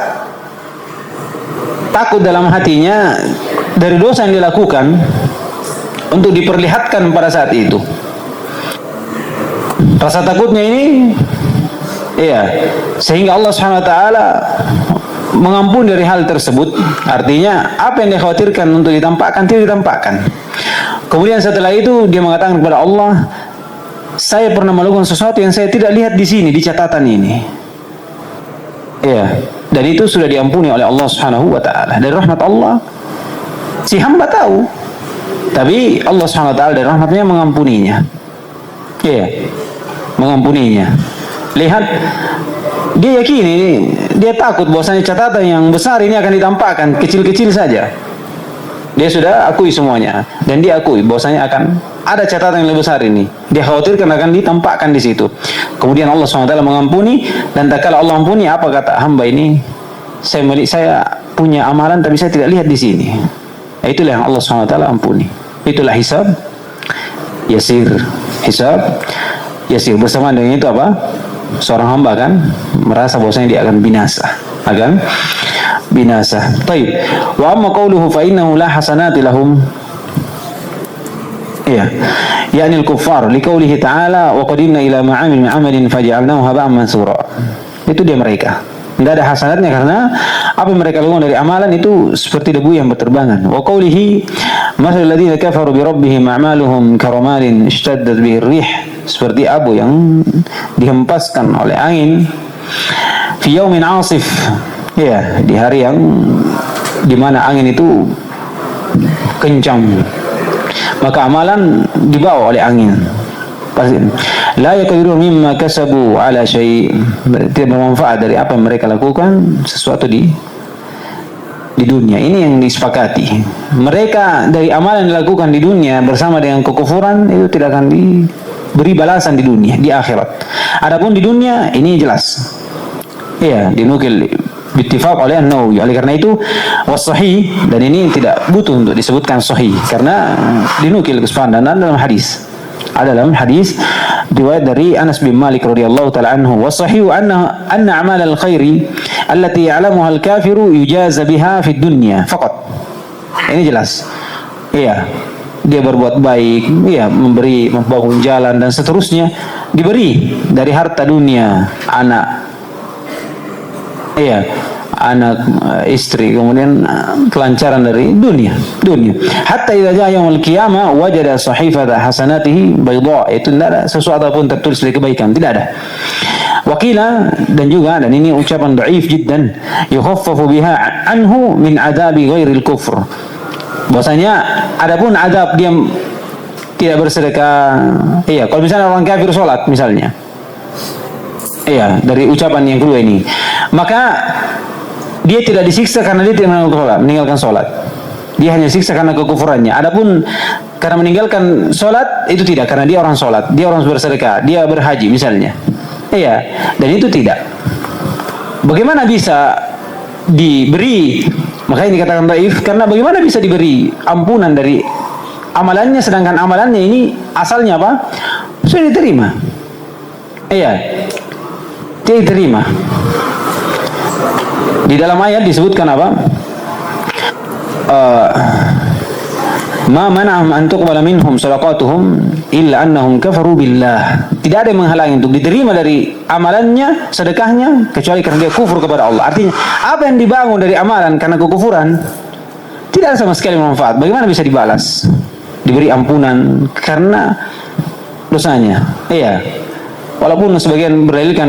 takut dalam hatinya dari dosa yang dilakukan untuk diperlihatkan pada saat itu. Rasa takutnya ini, iya, sehingga Allah Subhanahu wa taala mengampuni dari hal tersebut. Artinya apa yang dikhawatirkan untuk ditampakkan tidak ditampakkan. Kemudian setelah itu dia mengatakan kepada Allah, saya pernah melakukan sesuatu yang saya tidak lihat di sini, di catatan ini. Iya, dan itu sudah diampuni oleh Allah Subhanahu wa taala. Dari rahmat Allah, Si hamba tahu, tapi Allah SWT dari rahmatnya mengampuninya. Iya, mengampuninya. Lihat, dia yakini, dia takut bahwasanya catatan yang besar ini akan ditampakkan, kecil-kecil saja. Dia sudah akui semuanya, dan dia akui bahwasanya akan ada catatan yang lebih besar ini. Dia khawatirkan akan ditampakkan di situ. Kemudian Allah SWT mengampuni, dan tak kala Allah ampuni, apa kata hamba ini? Saya punya amalan, tapi saya tidak lihat di sini. Itulah yang Allah SWT ampuni. Itulah hisab yasir. Hisab yasir. Bersamaan dengan itu apa? Seorang hamba kan merasa bahwasanya dia akan binasa. Akan binasa. Baik. Wa amma qawluhu fa innahu la hasanati lahum. Iya. Yani al-kuffar liqaulihi ta'ala wa qadimna ila ma 'amil min 'amalin faj'alnahu haba'an mansura. Itu dia mereka. Tidak ada hasanatnya karena apa yang mereka lakukan dari amalan itu seperti debu yang berterbangan. Wa qawlihi mathalul ladzina kafaru bi rabbihim a'maluhum karamalin ishtaddat bihi ar-rih, seperti abu yang dihempaskan oleh angin fi yaumin 'asif. Ya, di hari yang dimana angin itu kencang, maka amalan dibawa oleh angin. La yaqdirun mimma kasabu ala syai', tidak bermanfaat dari apa yang mereka lakukan sesuatu di dunia. Ini yang disepakati. Mereka dari amalan yang dilakukan di dunia bersama dengan kekufuran itu tidak akan diberi balasan di dunia, di akhirat. Adapun di dunia ini jelas. Iya, dinukil bittifaq oleh An-Nawawi. Oleh karena itu was-sahih, dan ini tidak butuh untuk disebutkan sahih karena dinukil kesepakatan dalam hadis. Ada dalam hadis riwayat dari Anas bin Malik radhiyallahu taala anhu, was-sahih anna a'mal al-khairi allati ya'lamuha al-kafiru yujaza biha fid dunya faqat. Ini jelas. Iya, dia berbuat baik, iya, memberi, membangun jalan dan seterusnya, diberi dari harta dunia, anak, iya, anak, istri, kemudian kelancaran dari dunia. Hatta idza jaa yaumul qiyamah wajada sahifata hasanatihi bayda, itu tidak ada sesuatu pun tertulis dari kebaikan, tidak ada. Wakila, dan juga, dan ini ucapan dhaif jiddan, yukhaffafu biha anhu min adabi ghairil kufr. Bahwasanya adapun adab dia tidak bersedekah. Iya, kalau misalnya orang kafir salat misalnya. Iya, dari ucapan yang kedua ini, maka dia tidak disiksa karena dia tidak meninggalkan sholat. Dia hanya siksa karena kekufurannya. Adapun karena meninggalkan sholat itu tidak, karena dia orang sholat, dia orang bersedekah, dia berhaji misalnya. Iya, dan itu tidak. Bagaimana bisa diberi? Makanya dikatakan dhaif, karena bagaimana bisa diberi ampunan dari amalannya sedangkan amalannya ini asalnya apa? Sudah diterima. Iya, dia diterima. Di dalam ayat disebutkan apa? Ma mana'ahum an tuqbala minhum shadaqatuhum illa annahum kafaru billah. Tidak ada yang menghalangi untuk diterima dari amalannya, sedekahnya, kecuali karena dia kufur kepada Allah. Artinya, apa yang dibangun dari amalan karena kekufuran tidak ada sama sekali manfaat. Bagaimana bisa dibalas? Diberi ampunan karena dosanya. Iya. Walaupun sebagian berdalilkan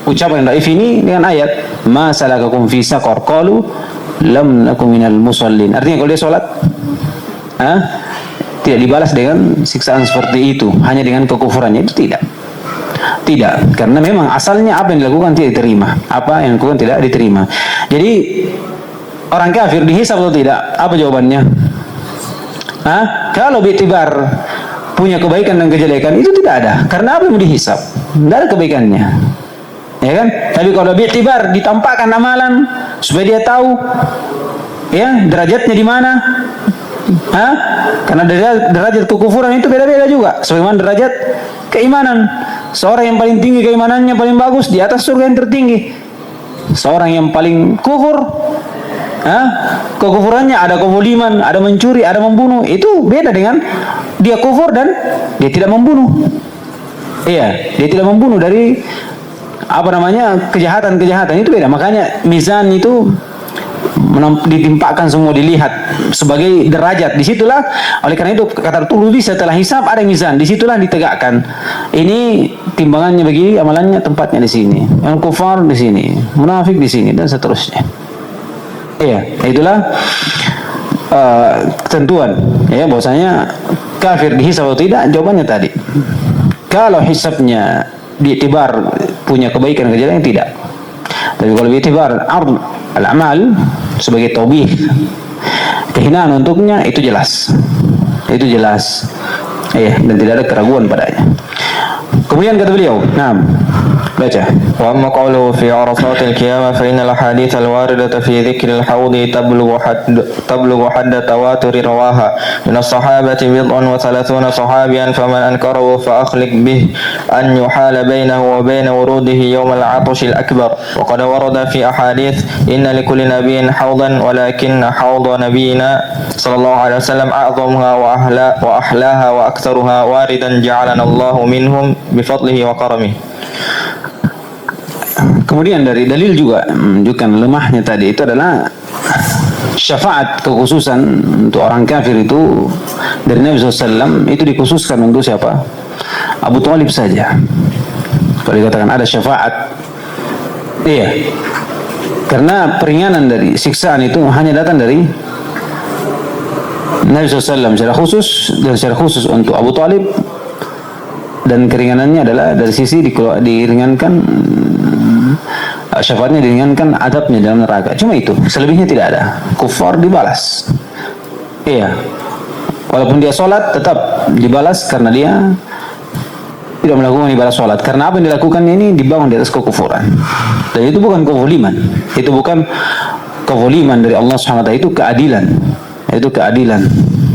ucapan dhaif ini dengan ayat ma salakakum fi saqar qalu lam nakum minal musallin. Artinya kalau dia salat tidak dibalas dengan siksaan seperti itu, hanya dengan kekufurannya, itu tidak, karena memang asalnya apa yang dilakukan tidak diterima, apa yang dilakukan tidak diterima. Jadi orang kafir dihisab atau tidak? Apa jawabannya? Kalau bi'tibar punya kebaikan dan kejelekan itu tidak ada, karena apa yang dihisab? Tidak ada kebaikannya. Ya kan? Tapi kalau bi'tibar ditampakkan amalan supaya dia tahu ya derajatnya di mana. Karena derajat kekufuran itu beda-beda juga. Sebagaimana derajat keimanan. Seorang yang paling tinggi keimanannya paling bagus di atas surga yang tertinggi. Seorang yang paling kufur, kekufurannya ada kemuliman, ada mencuri, ada membunuh, itu beda dengan dia kufur dan dia tidak membunuh. Iya, dia tidak membunuh dari kejahatan-kejahatan, itu beda. Makanya mizan itu ditimpakan semua, dilihat sebagai derajat. Disitulah, oleh karena itu kata Turudi, setelah hisab ada mizan, disitulah ditegakkan. Ini timbangannya bagi amalannya, tempatnya di sini. Yang kufar di sini, munafik di sini, dan seterusnya. Iya, itulah ketentuan ya bahwasanya kafir dihisab atau tidak, jawabannya tadi. Kalau hisabnya diiktibar punya kebaikan kejadian tidak. Tapi kalau diiktibar al-amal sebagai taubih, kehinaan untuknya, itu jelas. Itu jelas. Dan tidak ada keraguan padanya. Kemudian kata beliau, nah, baca. وأما قوله في عرصات القيامة فإن الأحاديث الواردة في ذكر الحوض تبلغ حد التواتر رواها من الصحابة 37 صحابيا فمن أنكره فأخلق به أن يحال بينه وبين وروده يوم العطش الأكبر. وقد ورد في أحاديث إن لكل نبي حوضا ولكن حوض نبينا صلى الله عليه وسلم أعظمها وأحلاها وأكثرها واردا جعلنا الله منهم بفضله وكرمه. Kemudian dari dalil juga menunjukkan lemahnya tadi itu adalah syafaat kekhususan untuk orang kafir itu dari Nabi SAW itu dikhususkan untuk siapa? Abu Thalib saja. Kalau dikatakan ada syafaat, karena peringanan dari siksaan itu hanya datang dari Nabi SAW secara khusus untuk Abu Thalib, dan keringanannya adalah dari sisi diringankan, syafaatnya diringankan adabnya dalam neraka. Cuma itu, selebihnya tidak ada. Kufar dibalas. Walaupun dia sholat tetap dibalas karena dia tidak melakukan ibadah sholat. Karena apa yang dilakukannya ini dibangun di atas kekufuran. Dan itu bukan kezaliman. Itu bukan kezaliman dari Allah SWT, itu keadilan. Itu keadilan.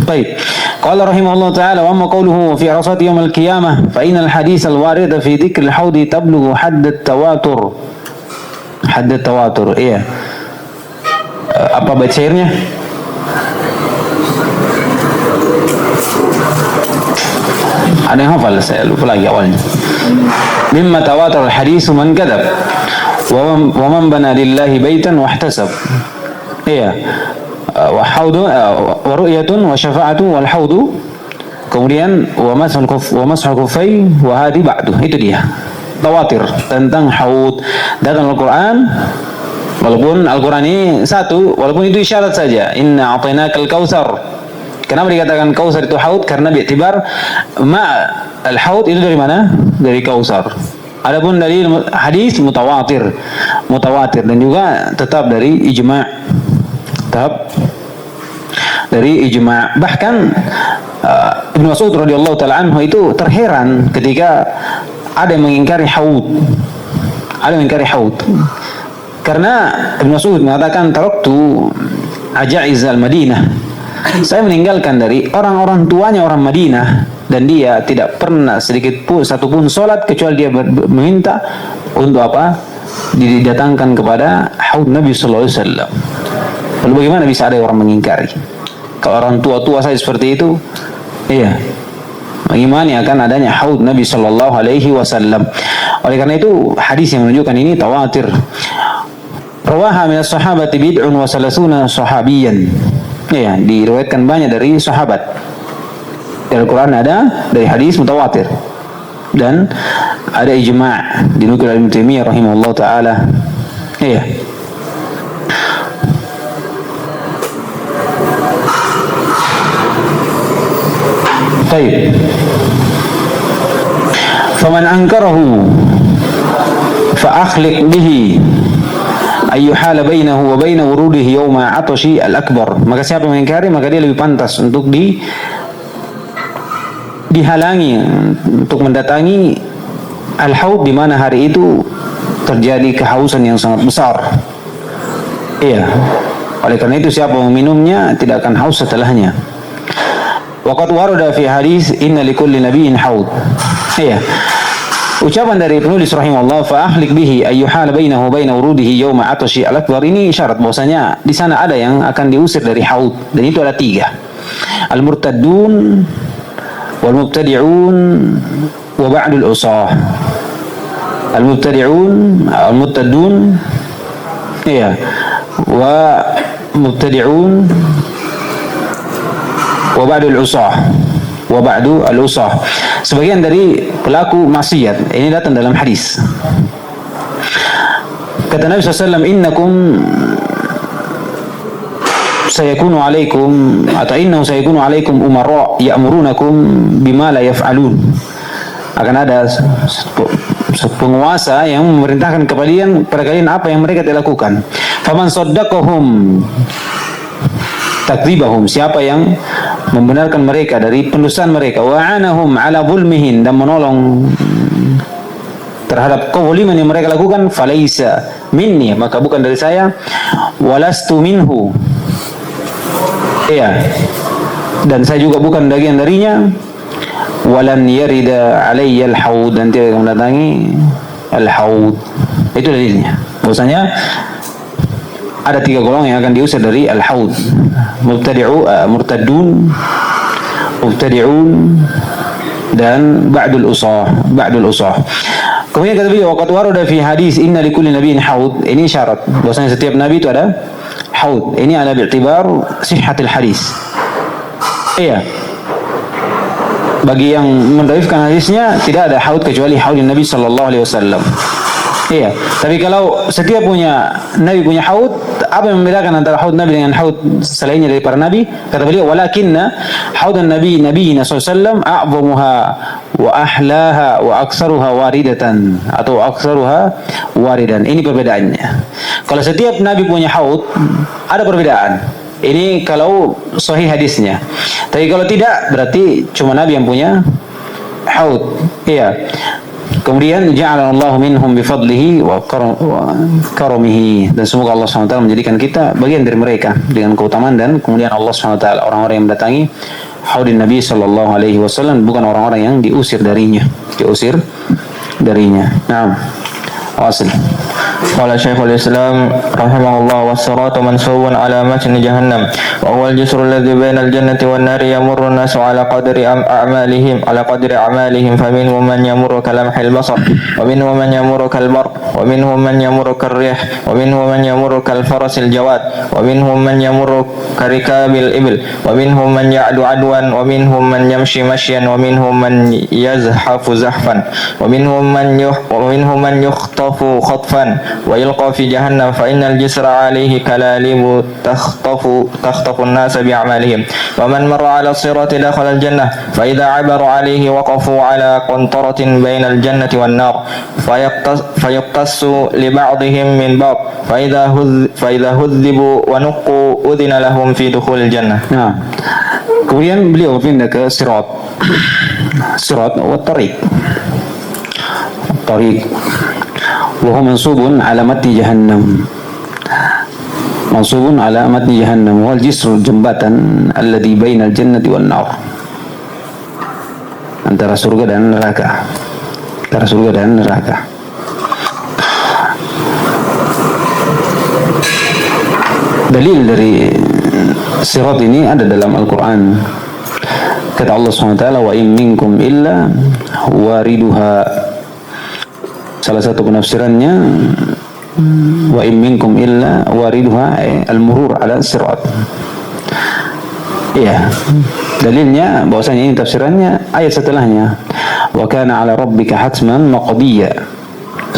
Baik. Qala rahimahullah ta'ala wa amma qawluhu fi arasati yawm al-qiyamah fa innal hadith al-warida fi dhikr al-hawdi tablughu hadd at-tawatur. Hadd at-tawatur. Apa bait syairnya? Ada yang hafal? Saya lupa lagi awalnya. Mimma tawatar al-hadith man kadab wa man bana lillahi baitan wahtasab. Wa haudu wa ru'yatun wa syafa'atu wal haudu, kemudian wa mashul kufai wa hadi ba'du. Itu dia tawatir tentang haud datang Al-Quran, walaupun Al-Quran ini satu, walaupun itu isyarat saja, inna a'tainakal kautsar. Kenapa dikatakan kautsar itu haud? Karena bi'tibar al-haud itu dari mana? Dari kautsar. Adapun dari hadis mutawatir dan juga tetap dari ijma', dari ijma'. Bahkan Ibnu Mas'ud radhiyallahu taala anhu itu terheran ketika ada yang mengingkari haud. Karena Ibnu Mas'ud mengatakan taraktu ajaiz al-Madinah. Saya meninggalkan dari orang-orang tuanya orang Madinah, dan dia tidak pernah sedikit pun satu pun salat kecuali dia meminta untuk apa? Didatangkan kepada haud Nabi sallallahu alaihi wasallam. Lalu bagaimana bisa ada orang mengingkari? Kalau orang tua-tua saya seperti itu, bagaimana akan adanya haud Nabi sallallahu alaihi wasallam? Oleh karena itu hadis yang menunjukkan ini tawatir. Rawaha min as-sahabati bid'un wa salasuna sahabiyan. Diriwayatkan banyak dari sahabat. Dari Al-Quran ada, dari hadis mutawatir, dan ada ijma' dinukil Ibnu Taimiyah rahimahullah taala. Baik. Faman ankarahu fa akhliq bihi ayyuhala bainahu wa baina wurudihi yawma atashi al-akbar. Maka siapa yang mengingkari, maka dia lebih pantas untuk dihalangi untuk mendatangi al-haud, di mana hari itu terjadi kehausan yang sangat besar. Oleh karena itu siapa yang meminumnya tidak akan haus setelahnya. Waqad warada fi hadis inna likulli nabiyyin haud. Ucapan dari penulis rahimahullah fa ahlik bihi ayyuhal bainahu baina wurudihi yawma atashi al-akbar, ini isyarat bahwasanya di sana ada yang akan diusir dari haud, dan itu ada 3. Al-murtaddun wal mubtadi'un wa ba'dul usah. Al-mubtadi'un al-murtaddun wa mubtadi'un wa ba'dul usah, wa ba'du al-usah, sebagian dari pelaku maksiat. Ini datang dalam hadis. Kata Nabi SAW, innakum sayakunu alaikum atau innahu sayakunu alaikum umara ya'murunakum bima la yaf'alun. Akan ada penguasa yang memerintahkan kepada kalian apa yang mereka tidak lakukan. Faman saddaqahum takdzibahum, siapa yang membenarkan mereka dari pendustaan mereka, wa'anahum ala zulmihim, dan menolong terhadap kezaliman yang mereka lakukan, falaisa minni, maka bukan dari saya, walastu minhu, ya, dan saya juga bukan bagian darinya, walan yarida alayya al-haud, dan tidak mendatangi al-haud. Itu dalilnya bahwasanya ada 3 golongan yang akan diusir dari al-haud: murtadun, mubtadi'un, dan ba'dul usah. Kemudian kata beliau, waqad warada fi hadis inna likulli nabiyyin haud. Ini syarat bahwasanya setiap nabi itu ada haud. Ini ala bi'tibar sihhatil hadis. Iya. Bagi yang mendhaifkan hadisnya, tidak ada haud kecuali haud Nabi sallallahu alaihi wasallam. Iya, tapi kalau setiap nabi punya haud, apa yang membedakan antara haud nabi dengan haud selainnya dari para nabi? Kata beliau, walakinna haudan nabiyina sallallahu alaihi wasallam a'zamuha wa ahlaha wa aktsaruha waridatan, atau aktsaruha waridan. Ini perbedaannya. Kalau setiap nabi punya haud, ada perbedaan. Ini kalau sahih hadisnya. Tapi kalau tidak, berarti cuma nabi yang punya haud. Iya. Kemudian ja'alallahu minhum bifadlihi wa karamihi, dan semoga Allah SWT menjadikan kita bagian dari mereka dengan keutamaan, dan kemudian Allah SWT orang-orang yang mendatangi haudin Nabi sallallahu alaihi wasallam, bukan orang-orang yang diusir darinya. Nah, wasil. Qala Syekhul Islam rahimahullah, was-siratu mansubun ala matni jahannam wa huwa al-jisru alladhi baina al-jannati wan-nari yamurru an-nasu ala qadri a'malihim faminhum man yamurru kalamhil basar wa minhum man yamurru kal-barq wa minhum man yamurru kar-rih wa minhum man yamurru kal-farasil jawad wa minhum man yamurru karikabil ibil wa minhum man ya'du adwan wa minhum man yamshi mashyan wa minhum man yazhafu zahfan wa minhum man yukhtafu khatfan wa yulqa fi jahannam fa innal jisra alayhi kalalibu takhtafu an-nas bi'amalihim wa man marra 'ala as-sirati dakhala al-jannah fa idha 'abaru alayhi waqafu 'ala qantaratin baina al-jannati wan-nar fayaqtassu li ba'dihim min ba'd fa idha hudhibu wa nuqqu udhina lahum fi dukhulil jannah. Nah, kemudian beliau pindah ke sirat wa tariq wa huwa mansubun ala matni jahannam, wal jisru jembatan alladhi bainal jannati wan nar, antara surga dan neraka. Dalil dari sirat ini ada dalam Al-Quran. Kata Allah SWT, wa in minkum illa wariduha. Salah satu penafsirannya, wa in minkum illa wariduha, al-murur ala sirat. Iya, dalilnya bahwasanya ini tafsirannya ayat setelahnya, wa kana ala rabbika hatman maqdiya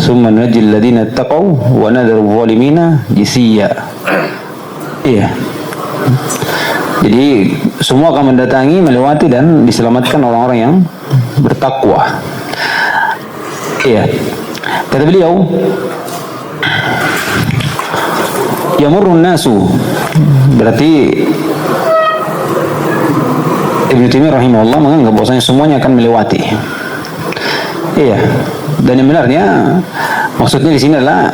thumma najil ladina taqaw wa nadharu zalimina jisiya. Iya, jadi semua akan mendatangi, melewati, dan diselamatkan orang-orang yang bertakwa. Iya. Kata beliau, yamurrun nasu, berarti Ibnu Taimiyah rahimahullah menganggap bahwasanya semuanya akan melewati. Iya. Dan yang benarnya maksudnya di sini adalah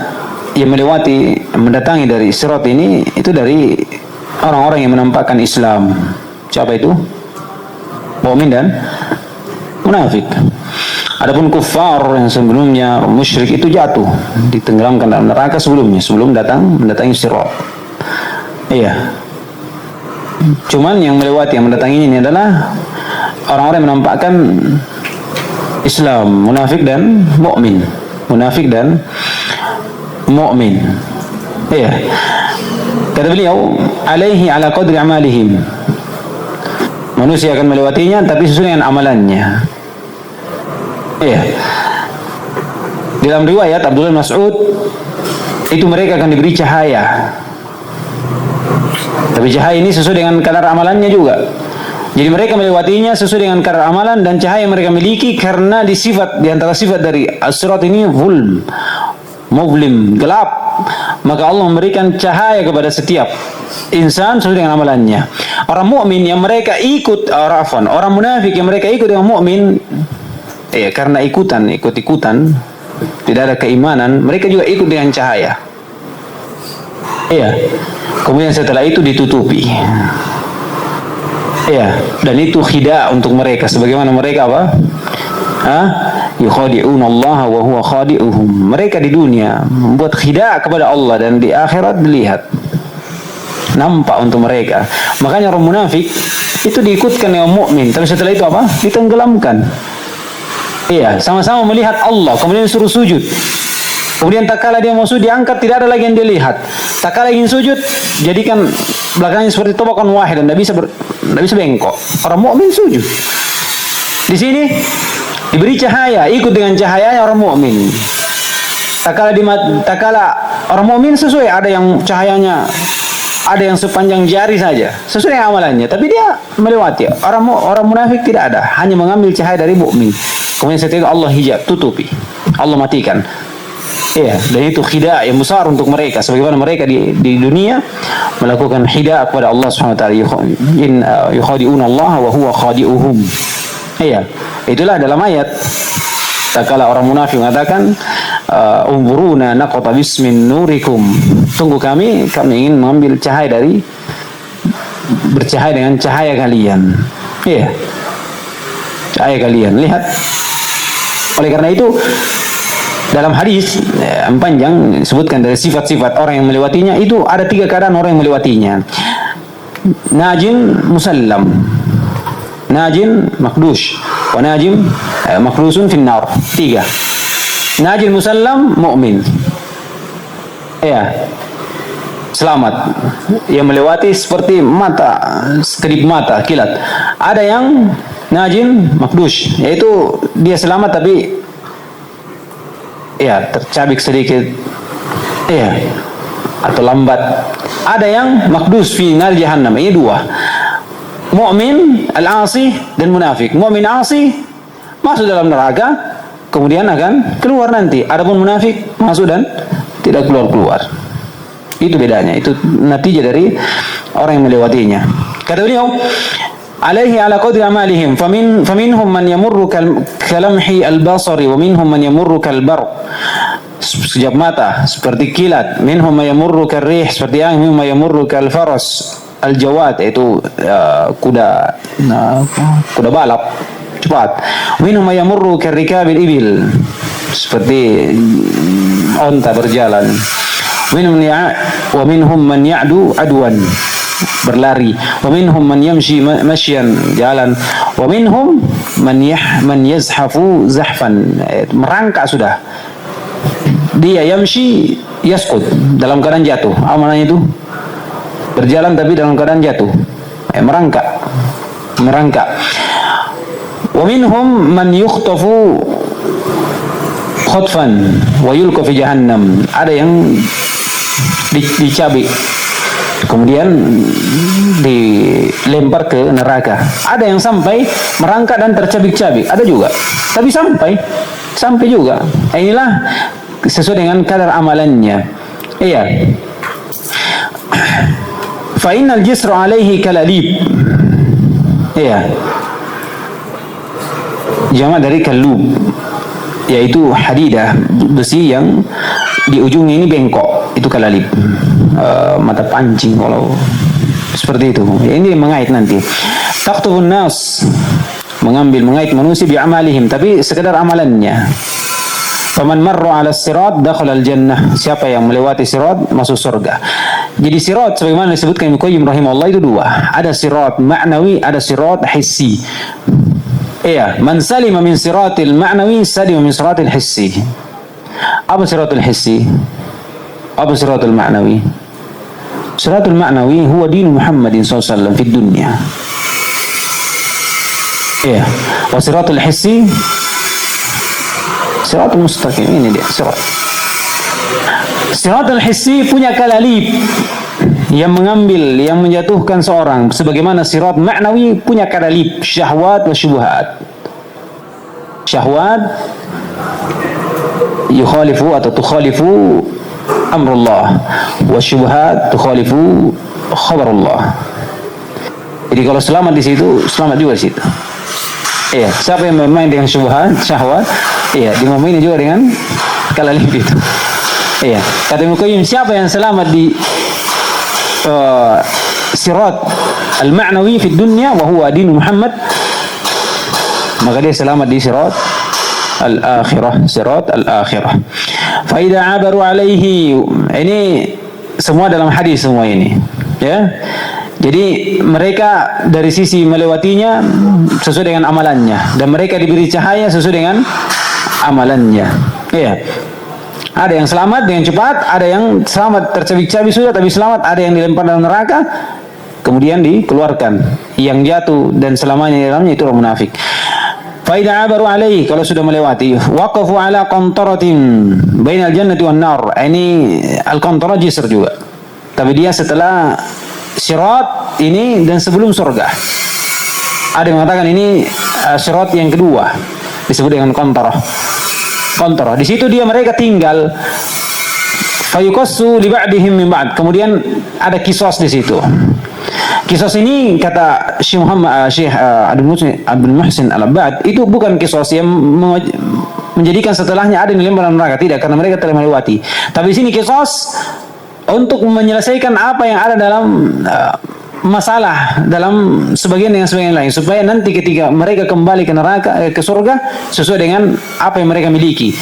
yang melewati, mendatangi dari sirat ini, itu dari orang-orang yang menampakkan Islam. Siapa itu? Mukmin dan munafik. Adapun kufar yang sebelumnya musyrik itu jatuh, ditenggelamkan dalam neraka sebelum mendatangi sirat. Iya. Cuman yang melewati, yang mendatangi ini adalah orang-orang yang menampakkan Islam, munafik dan mukmin. Iya. Kata beliau, alaihi ala qadri amalihim. Manusia akan melewatinya tapi sesuai dengan amalannya. Iya. Dalam riwayat Abdullah bin Mas'ud, itu mereka akan diberi cahaya. Tapi cahaya ini sesuai dengan kadar amalannya juga. Jadi mereka melewatinya sesuai dengan kadar amalan dan cahaya yang mereka miliki, karena di antara sifat dari as-sirat ini muzlim, gelap. Maka Allah memberikan cahaya kepada setiap insan sesuai dengan amalannya. Orang mukmin yang mereka ikut, orang munafik yang mereka ikut dengan mukmin, karena ikut-ikutan, tidak ada keimanan, mereka juga ikut dengan cahaya. Kemudian setelah itu ditutupi. Dan itu khida' untuk mereka, sebagaimana mereka apa? Yukhadi'una Allah wa huwa khadi'uhum. Mereka di dunia membuat khida' kepada Allah, dan di akhirat dilihat nampak untuk mereka. Makanya orang munafik itu diikutkan dengan mukmin, tapi setelah itu apa? Ditenggelamkan. Sama-sama melihat Allah, kemudian suruh sujud. Kemudian tak kala dia mau sujud, diangkat, tidak ada lagi yang dia lihat. Tak kala ingin sujud, jadikan belakangnya seperti tobakan wahid dan tidak bisa bengkok. Orang mukmin sujud. Di sini diberi cahaya, ikut dengan cahayanya orang mukmin. Tak kala orang mukmin sesuai, ada yang cahayanya ada yang sepanjang jari saja, sesuai dengan amalannya, tapi dia melewati. Orang munafik tidak ada, hanya mengambil cahaya dari mukmin. Kemudian setelah itu Allah hijab, tutupi, Allah matikan. Dan itu khida' yang besar untuk mereka, sebagaimana mereka di dunia melakukan khida' kepada Allah SWT. Yukhadi'una Allah wa huwa khadi'uhum. Itulah dalam ayat tak kala orang munafik mengatakan unzuruna naqtabis min nurikum, tunggu kami ingin mengambil cahaya bercahaya dengan cahaya kalian. Cahaya kalian, lihat. Oleh karena itu dalam hadis yang panjang disebutkan dari sifat-sifat orang yang melewatinya, itu ada 3 keadaan orang yang melewatinya. Najin musallam, najin makdush, wa najim makdusun finnar. 3. Najin musallam mu'min, selamat, yang melewati seperti sekedip mata kilat. Ada yang najin makdush, yaitu dia selamat tapi tercabik sedikit, atau lambat. Ada yang makdus fi nar jahannam. Ini 2. Mu'min al-asi dan munafik. Mu'min asi masuk dalam neraka, kemudian akan keluar nanti. Adapun munafik masuk dan tidak keluar. Itu bedanya. Itu natijah dari orang yang melewatinya. Kata beliau, alaihi ala qadri amalihim faminhum man yamurru kalamhi al-basari wa minhum man yamurru kalbarq, sekejap mata seperti kilat. Minhum man yamurru karrih, seperti angin. Minhum man yamurru kalfaras al-jawad, yaitu kuda balap cepat. Minhum man yamurru karrikabil ibil, seperti onta berjalan. Wa minhum man ya'du adwan, berlari. Wa minhum man yamshi masyan, jalan. Wa minhum man yazhafu zahfan, merangkak sudah. Dia yamshi yasqut, dalam keadaan jatuh. Apa maknanya itu? Berjalan tapi dalam keadaan jatuh. Merangkak. Wa minhum man yukhtafu khutfan wa yulqa fi jahannam. Ada yang dicabik, kemudian dilempar ke neraka. Ada yang sampai merangkak dan tercabik-cabik, ada juga. Tapi sampai juga. Inilah sesuai dengan kadar amalannya. Fa innal jisra alaihi kalalib. Jamak dari kalub, yaitu hadidah, besi yang di ujungnya ini bengkok, itu kalalib. Mata pancing kalau seperti itu. Ini mengait nanti. Taqtubun nas, mengait manusia bi amalihim, tapi sekedar amalannya. Faman marra 'ala sirat dakhala al-jannah, siapa yang melewati sirat masuk surga. Jadi sirat sebagaimana disebutkan Ibnu Qayyim rahimahullah itu 2. Ada sirat ma'nawi, ada sirat hissi. Man salima min siratil ma'nawi salima min siratil hissi. Apa siratul hissi? Apa siratul ma'nawi? Siratul ma'nawi huwa din Muhammadin SAW fi dunya. Wa siratul hissi siratul mustaqim. Ini dia sirat. Siratul hissi punya kalalib. yang mengambil, yang menjatuhkan seorang, sebagaimana sirat ma'nawi punya kadalib syahwat wa syubhat. Syahwat yukhalifu atau tukhalifu amrullah, wa syubhat tukhalifu khabarullah. Jadi kalau selamat di situ, selamat juga di situ. Iya, siapa yang bermain dengan syubhat, syahwat, iya, dimaini juga dengan kadalib itu. Iya, kata Ibnu Qayyim, siapa yang selamat di sirat al-ma'nawi fi dunya wa huwa din Muhammad, maka dia selamat di sirat al-akhirah, sirat al-akhirah. Fa idza abaru alaihi, ini semua dalam hadis semua ini, ya. Jadi mereka dari sisi melewatinya sesuai dengan amalannya, dan mereka diberi cahaya sesuai dengan amalannya. Ya. Ada yang selamat dengan cepat, ada yang selamat tercabik-cabik sudah tapi selamat, ada yang dilempar dalam neraka kemudian dikeluarkan. Yang jatuh dan selamanya di dalamnya itu orang munafik. Fa idza abaru alaihi, kalau sudah melewati, waqafu ala qantaratin bainal jannati wan nar. Ini al-qantarah jisr juga. Tapi dia setelah sirat ini dan sebelum surga. Ada yang mengatakan ini sirat yang kedua disebut dengan qantarah. Qantarah. Di situ mereka tinggal. Fayuqassu li ba'dihim min ba'd. Kemudian ada kisos di situ. Kisos ini kata Syekh Abdul Muhsin Al-Abbad, itu bukan kisos yang menjadikan setelahnya ada yang dilempar dalam neraka, tidak, karena mereka telah melewati. Tapi di sini kisos untuk menyelesaikan apa yang ada dalam masalah dalam sebagian dengan sebagian lain, supaya nanti ketika mereka kembali ke neraka, ke surga sesuai dengan apa yang mereka miliki.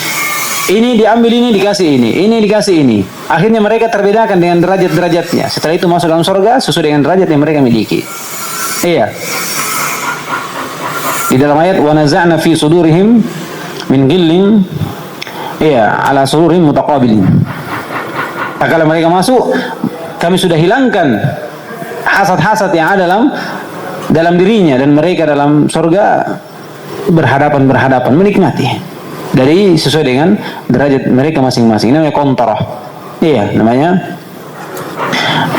Ini diambil, ini dikasih ini dikasih ini. Akhirnya mereka terbedakan dengan derajat-derajatnya. Setelah itu masuk dalam surga sesuai dengan derajat yang mereka miliki. Iya. Di dalam ayat wa naza'na fi sudurihim min ghillin, iya, ala sururihim mutaqabilin. Kalau mereka masuk, kami sudah hilangkan hasad-hasad yang ada dalam dirinya, dan mereka dalam surga berhadapan menikmati dari sesuai dengan derajat mereka masing-masing. Namanya qantarah. Iya, namanya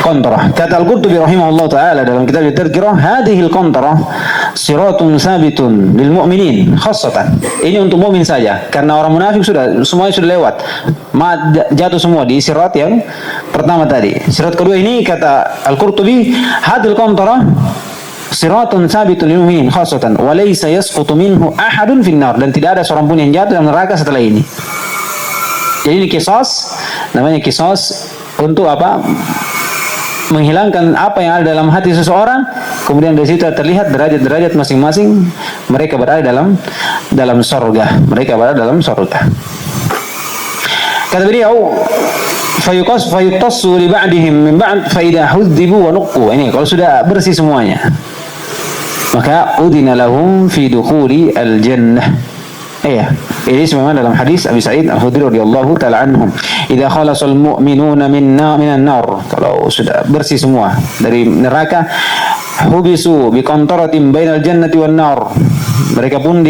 qantarah. Kata Al-Qurtubi rahimahullah taala dalam kitab At-Tadhkirah, hadhil qantarah siratun sabitun lil mu'minin khassatan. Ini untuk mukmin saja, karena orang munafik semuanya sudah lewat. Jatuh semua di sirat yang pertama tadi. Sirat kedua ini kata Al-Qurtubi, hadhil qantarah siratun sabitun lil mu'minin khassatan wa laysa yasqutu minhu ahadun fin nar, dan tidak ada seorang pun yang jatuh dalam neraka setelah ini. Jadi ini qisas, namanya qisas untuk apa? Menghilangkan apa yang ada dalam hati seseorang, kemudian dari situ terlihat derajat-derajat masing-masing, mereka berada dalam surga, Kata beliau, fayuqassu li ba'dihim min ba'd fa idza hudzibu wa nuqqu. Ini kalau sudah bersih semuanya, maka udina lahum fi dukhuli al-jannah. Iya, ini sebagaimana dalam hadis Abi Sa'id Al-Khudri radhiyallahu taala anhum, idza khalasal mu'minuna minan nar, kalau sudah bersih semua dari neraka, hubisu bi qantaratin bainal jannati wan nar, mereka pun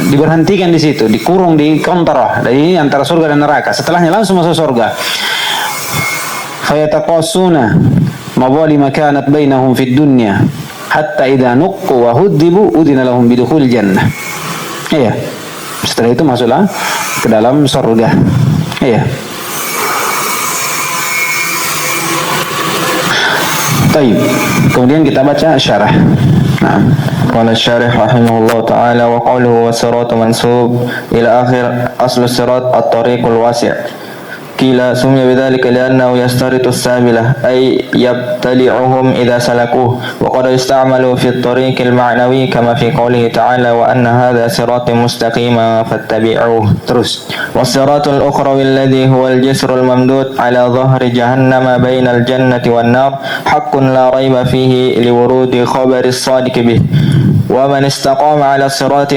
diberhentikan di situ, dikurung di qantarah, dan ini antara surga dan neraka. Setelahnya langsung masuk surga. Fayataqasuna mawali makanat bainahum fid dunya hatta idza nuqqu wa hudzibu udina lahum bidukhul jannah. Iya. Setelah itu masuklah ke dalam surga. Iya. Baik. Kemudian kita baca syarah. Nah, قال الشارح رحمه الله تعالى وقوله والصراط منسوب إلى آخر أصل الصراط الطريق الواسع. قيل سمي بذلك لأنه يسترط السابلة أي يبتلعهم إذا سلكوه، وقد يستعمل في الطريق المعنوي كما في قوله تعالى وأن هذا صراط مستقيما فاتبعوه. terus. والصراط الأخروي الذي هو الجسر الممدود على ظهر جهنم بين الجنة والنار حق لا ريب فيه لورود خبر الصادق به. ومن استقام على صراط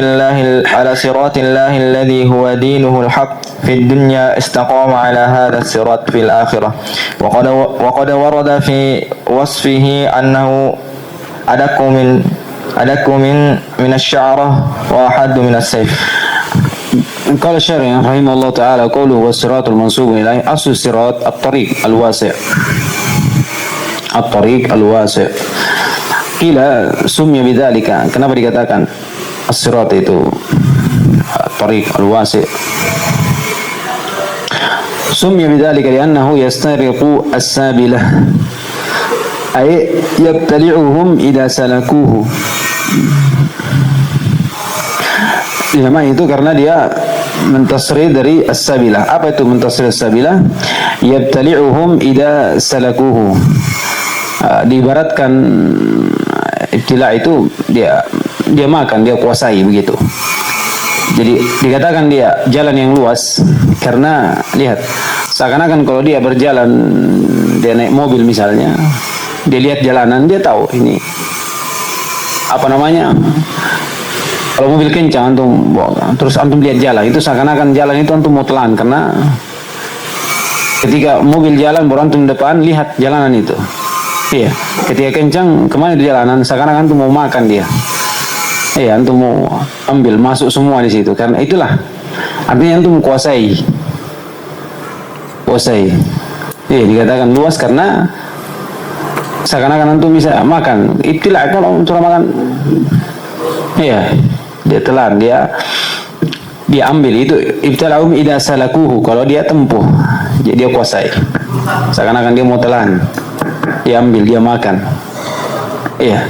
الله الذي هو دينه الحق في الدنيا استقام على هذا الصراط في الآخرة. وقد ورد في وصفه أنه أدق من الشعرة وأحد من السيف. قال الشارع رحمه الله تعالى قوله والصراط المنصوب إليه أصل الصراط الطريق الواسع الطريق الواسع Kila sumya bidzalika, kenapa dikatakan as-sirat itu tariq al-wasi'? Sumya bidzalika li'annahu yastariqu as-sabilah ay yabtali'uhum idza salakuhu. Dinamai itu karena dia mentasri dari as-sabilah. Apa itu mentasri as-sabilah? Yabtali'uhum idza salakuhu. Diibaratkan ibtila itu dia makan, dia kuasai begitu. Jadi dikatakan dia jalan yang luas karena lihat seakan-akan kalau dia berjalan, dia naik mobil misalnya, dia lihat jalanan, dia tahu ini apa namanya. Kalau mobil kencang antum terus antum lihat jalan, itu seakan-akan jalan itu antum mau telan karena ketika mobil jalan baru antum depan lihat jalanan itu. Iya, ketika kencang kemana di jalanan, sekarang antum mau makan dia. Iya, antum mau ambil masuk semua di situ. Karena itulah artinya antum kuasai. Iya, dikatakan luas karena seakan-akan antum bisa makan. Ibtila kalau antum makan, iya, dia telan, dia ambil itu ibtalahum idza salakuhu, kalau dia tempuh, jadi dia kuasai. Seakan-akan dia mau telan. Dia ambil, dia makan. Iya.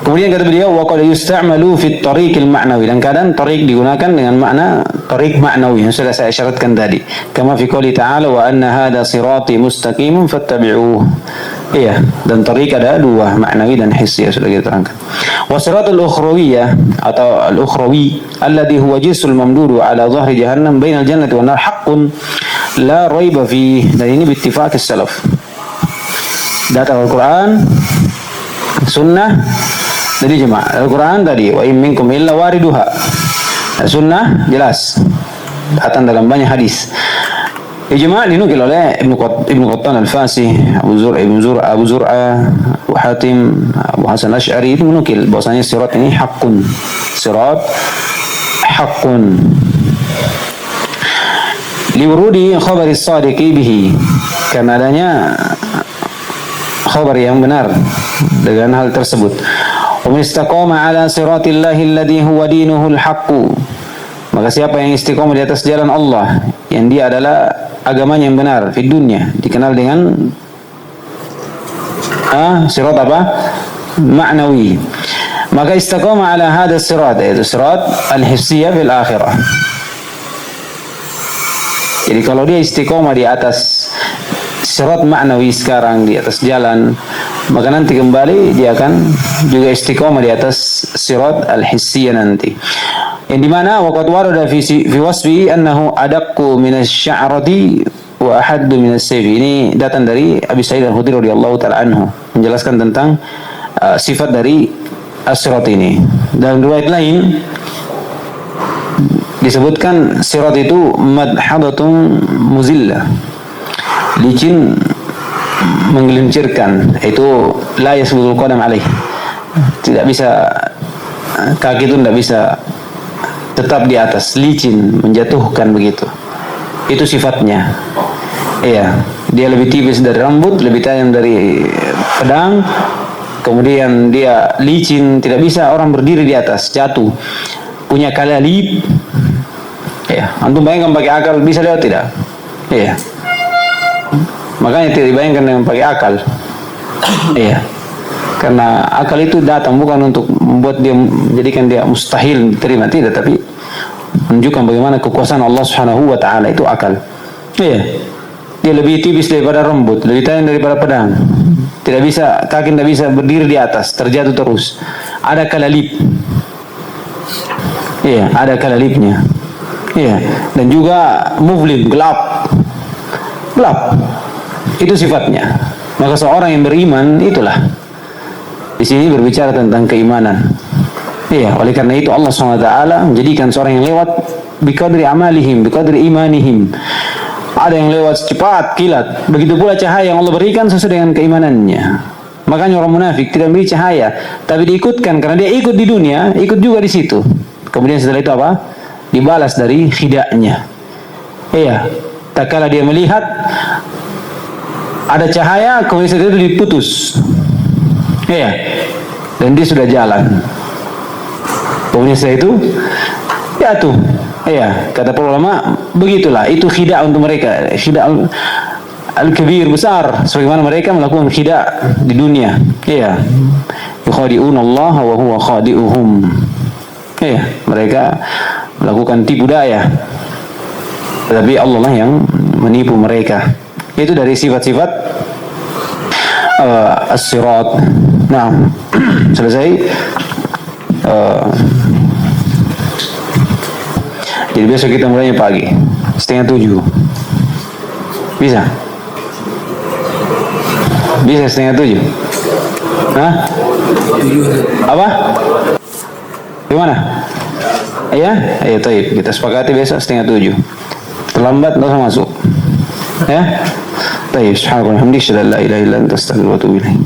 Kemudian kata beliau wa qad yusta'malu fi at-tariq al-ma'nawi, dan kadang tariq digunakan dengan makna tariq ma'nawi yang sudah saya isyaratkan tadi. Kama fi qouli ta'ala wa anna hadha sirati mustaqimun fattabi'uhu. Iya, dan tariq ada dua, ma'nawi dan hissi, sudah kita terangkan. Wa siratul ukhrawiyah atau al-ukhrawi alladhi huwa jisrul mamdudu ala dhahri jahannam bainal jannati wan nar haqqun la raiba fihi. Dan ini bittifaq as-salaf. Datang Al-Quran, Sunnah, jadi jemaah Al-Quran tadi wa in minkum illa wariduha. Sunnah jelas datang dalam banyak hadis. Ijma' dinukil oleh Ibnu Qattan Al-Fasih, Abu Zur'ah, Abu Hatim, Abu Hasan Asy'ari itu menukil bahwasanya sirat ini haqqun. Sirat haqqun. Liwurudi khabari as-sadiqi bihi, karena adanya khabar yang benar dengan hal tersebut. Wa istaqama ala siratillahi alladhi huwa dinuhul haqqu, maka siapa yang istiqamah di atas jalan Allah yang dia adalah agamanya yang benar di dunia, dikenal dengan sirat apa? Ma'nawi. Maka istiqamah ala hadha sirat, yaitu sirat al-hissiyah fil akhirah. Jadi kalau dia istiqamah di atas sirat ma'nawi sekarang, di atas jalan, maka nanti kembali dia akan juga istiqamah di atas sirat al-hissiyah nanti. Yang dimana waqad warada fi wasfi annahu adaqqu min asy-sya'rati wa ahaddu min as-sayf. Ini datang dari Abi Sa'id Al-Khudri radhiyallahu taala anhu menjelaskan tentang sifat dari as-sirat ini. Dalam riwayat lain disebutkan sirat itu madhadatun muzillah, licin menggelincirkan, itu la yasbutul qadam alaih, tidak bisa, kaki itu tidak bisa tetap di atas, licin, menjatuhkan begitu. Itu sifatnya. Iya, dia lebih tipis dari rambut, lebih tajam dari pedang, kemudian dia licin, tidak bisa orang berdiri di atas, jatuh. Punya kalalib. Ya, antum bayangkan pakai akal bisa lewat tidak? Iya. Makanya tidak dibayangkan dengan pakai akal. Iya. Karena akal itu datang bukan untuk membuat dia, menjadikan dia mustahil diterima, tidak, tapi menunjukkan bagaimana kekuasaan Allah Subhanahu wa taala, itu akal. Iya. Dia lebih tipis daripada rambut, lebih tajam daripada pedang. Tidak bisa, kaki tidak bisa berdiri di atas, terjatuh terus. Ada kalalib. Iya, ada kalalibnya. Iya, dan juga muflim, gelap. Gelap. Itu sifatnya. Maka seorang yang beriman itulah. Di sini berbicara tentang keimanan. Iya, oleh karena itu Allah SWT menjadikan seorang yang lewat biqadri amalihim, biqadri imanihim. Ada yang lewat cepat, kilat. Begitu pula cahaya yang Allah berikan sesuai dengan keimanannya. Makanya orang munafik tidak memberi cahaya, tapi diikutkan karena dia ikut di dunia, ikut juga di situ. Kemudian setelah itu apa? dibalas dari khida'nya. Iya, tak kala dia melihat ada cahaya, kemudian setelah itu diputus. Iya, dan dia sudah jalan. Kemudian setelah itu jatuh. Iya, kata para ulama, begitulah. Itu khida' untuk mereka. Khida' al-kabir, besar. Sebagaimana mereka melakukan khida' di dunia. Iya. Yukhadi'un Allah wa huwa khadi'uhum. Iya, mereka melakukan tipu daya. Tapi Allah lah yang menipu mereka. Itu dari sifat-sifat as-sirat. Nah, selesai. Jadi besok kita mulainya pagi 6:30. Bisa? Bisa 6:30? Hah? Apa? Gimana? Ya? Ayo, taib. Kita sepakati besok 6:30. Terlambat nggak usah masuk. Ya? Taib. Subhanallah. Alhamdulillah. La ilaha illa anta astaghfiruka wa atubu ilaik.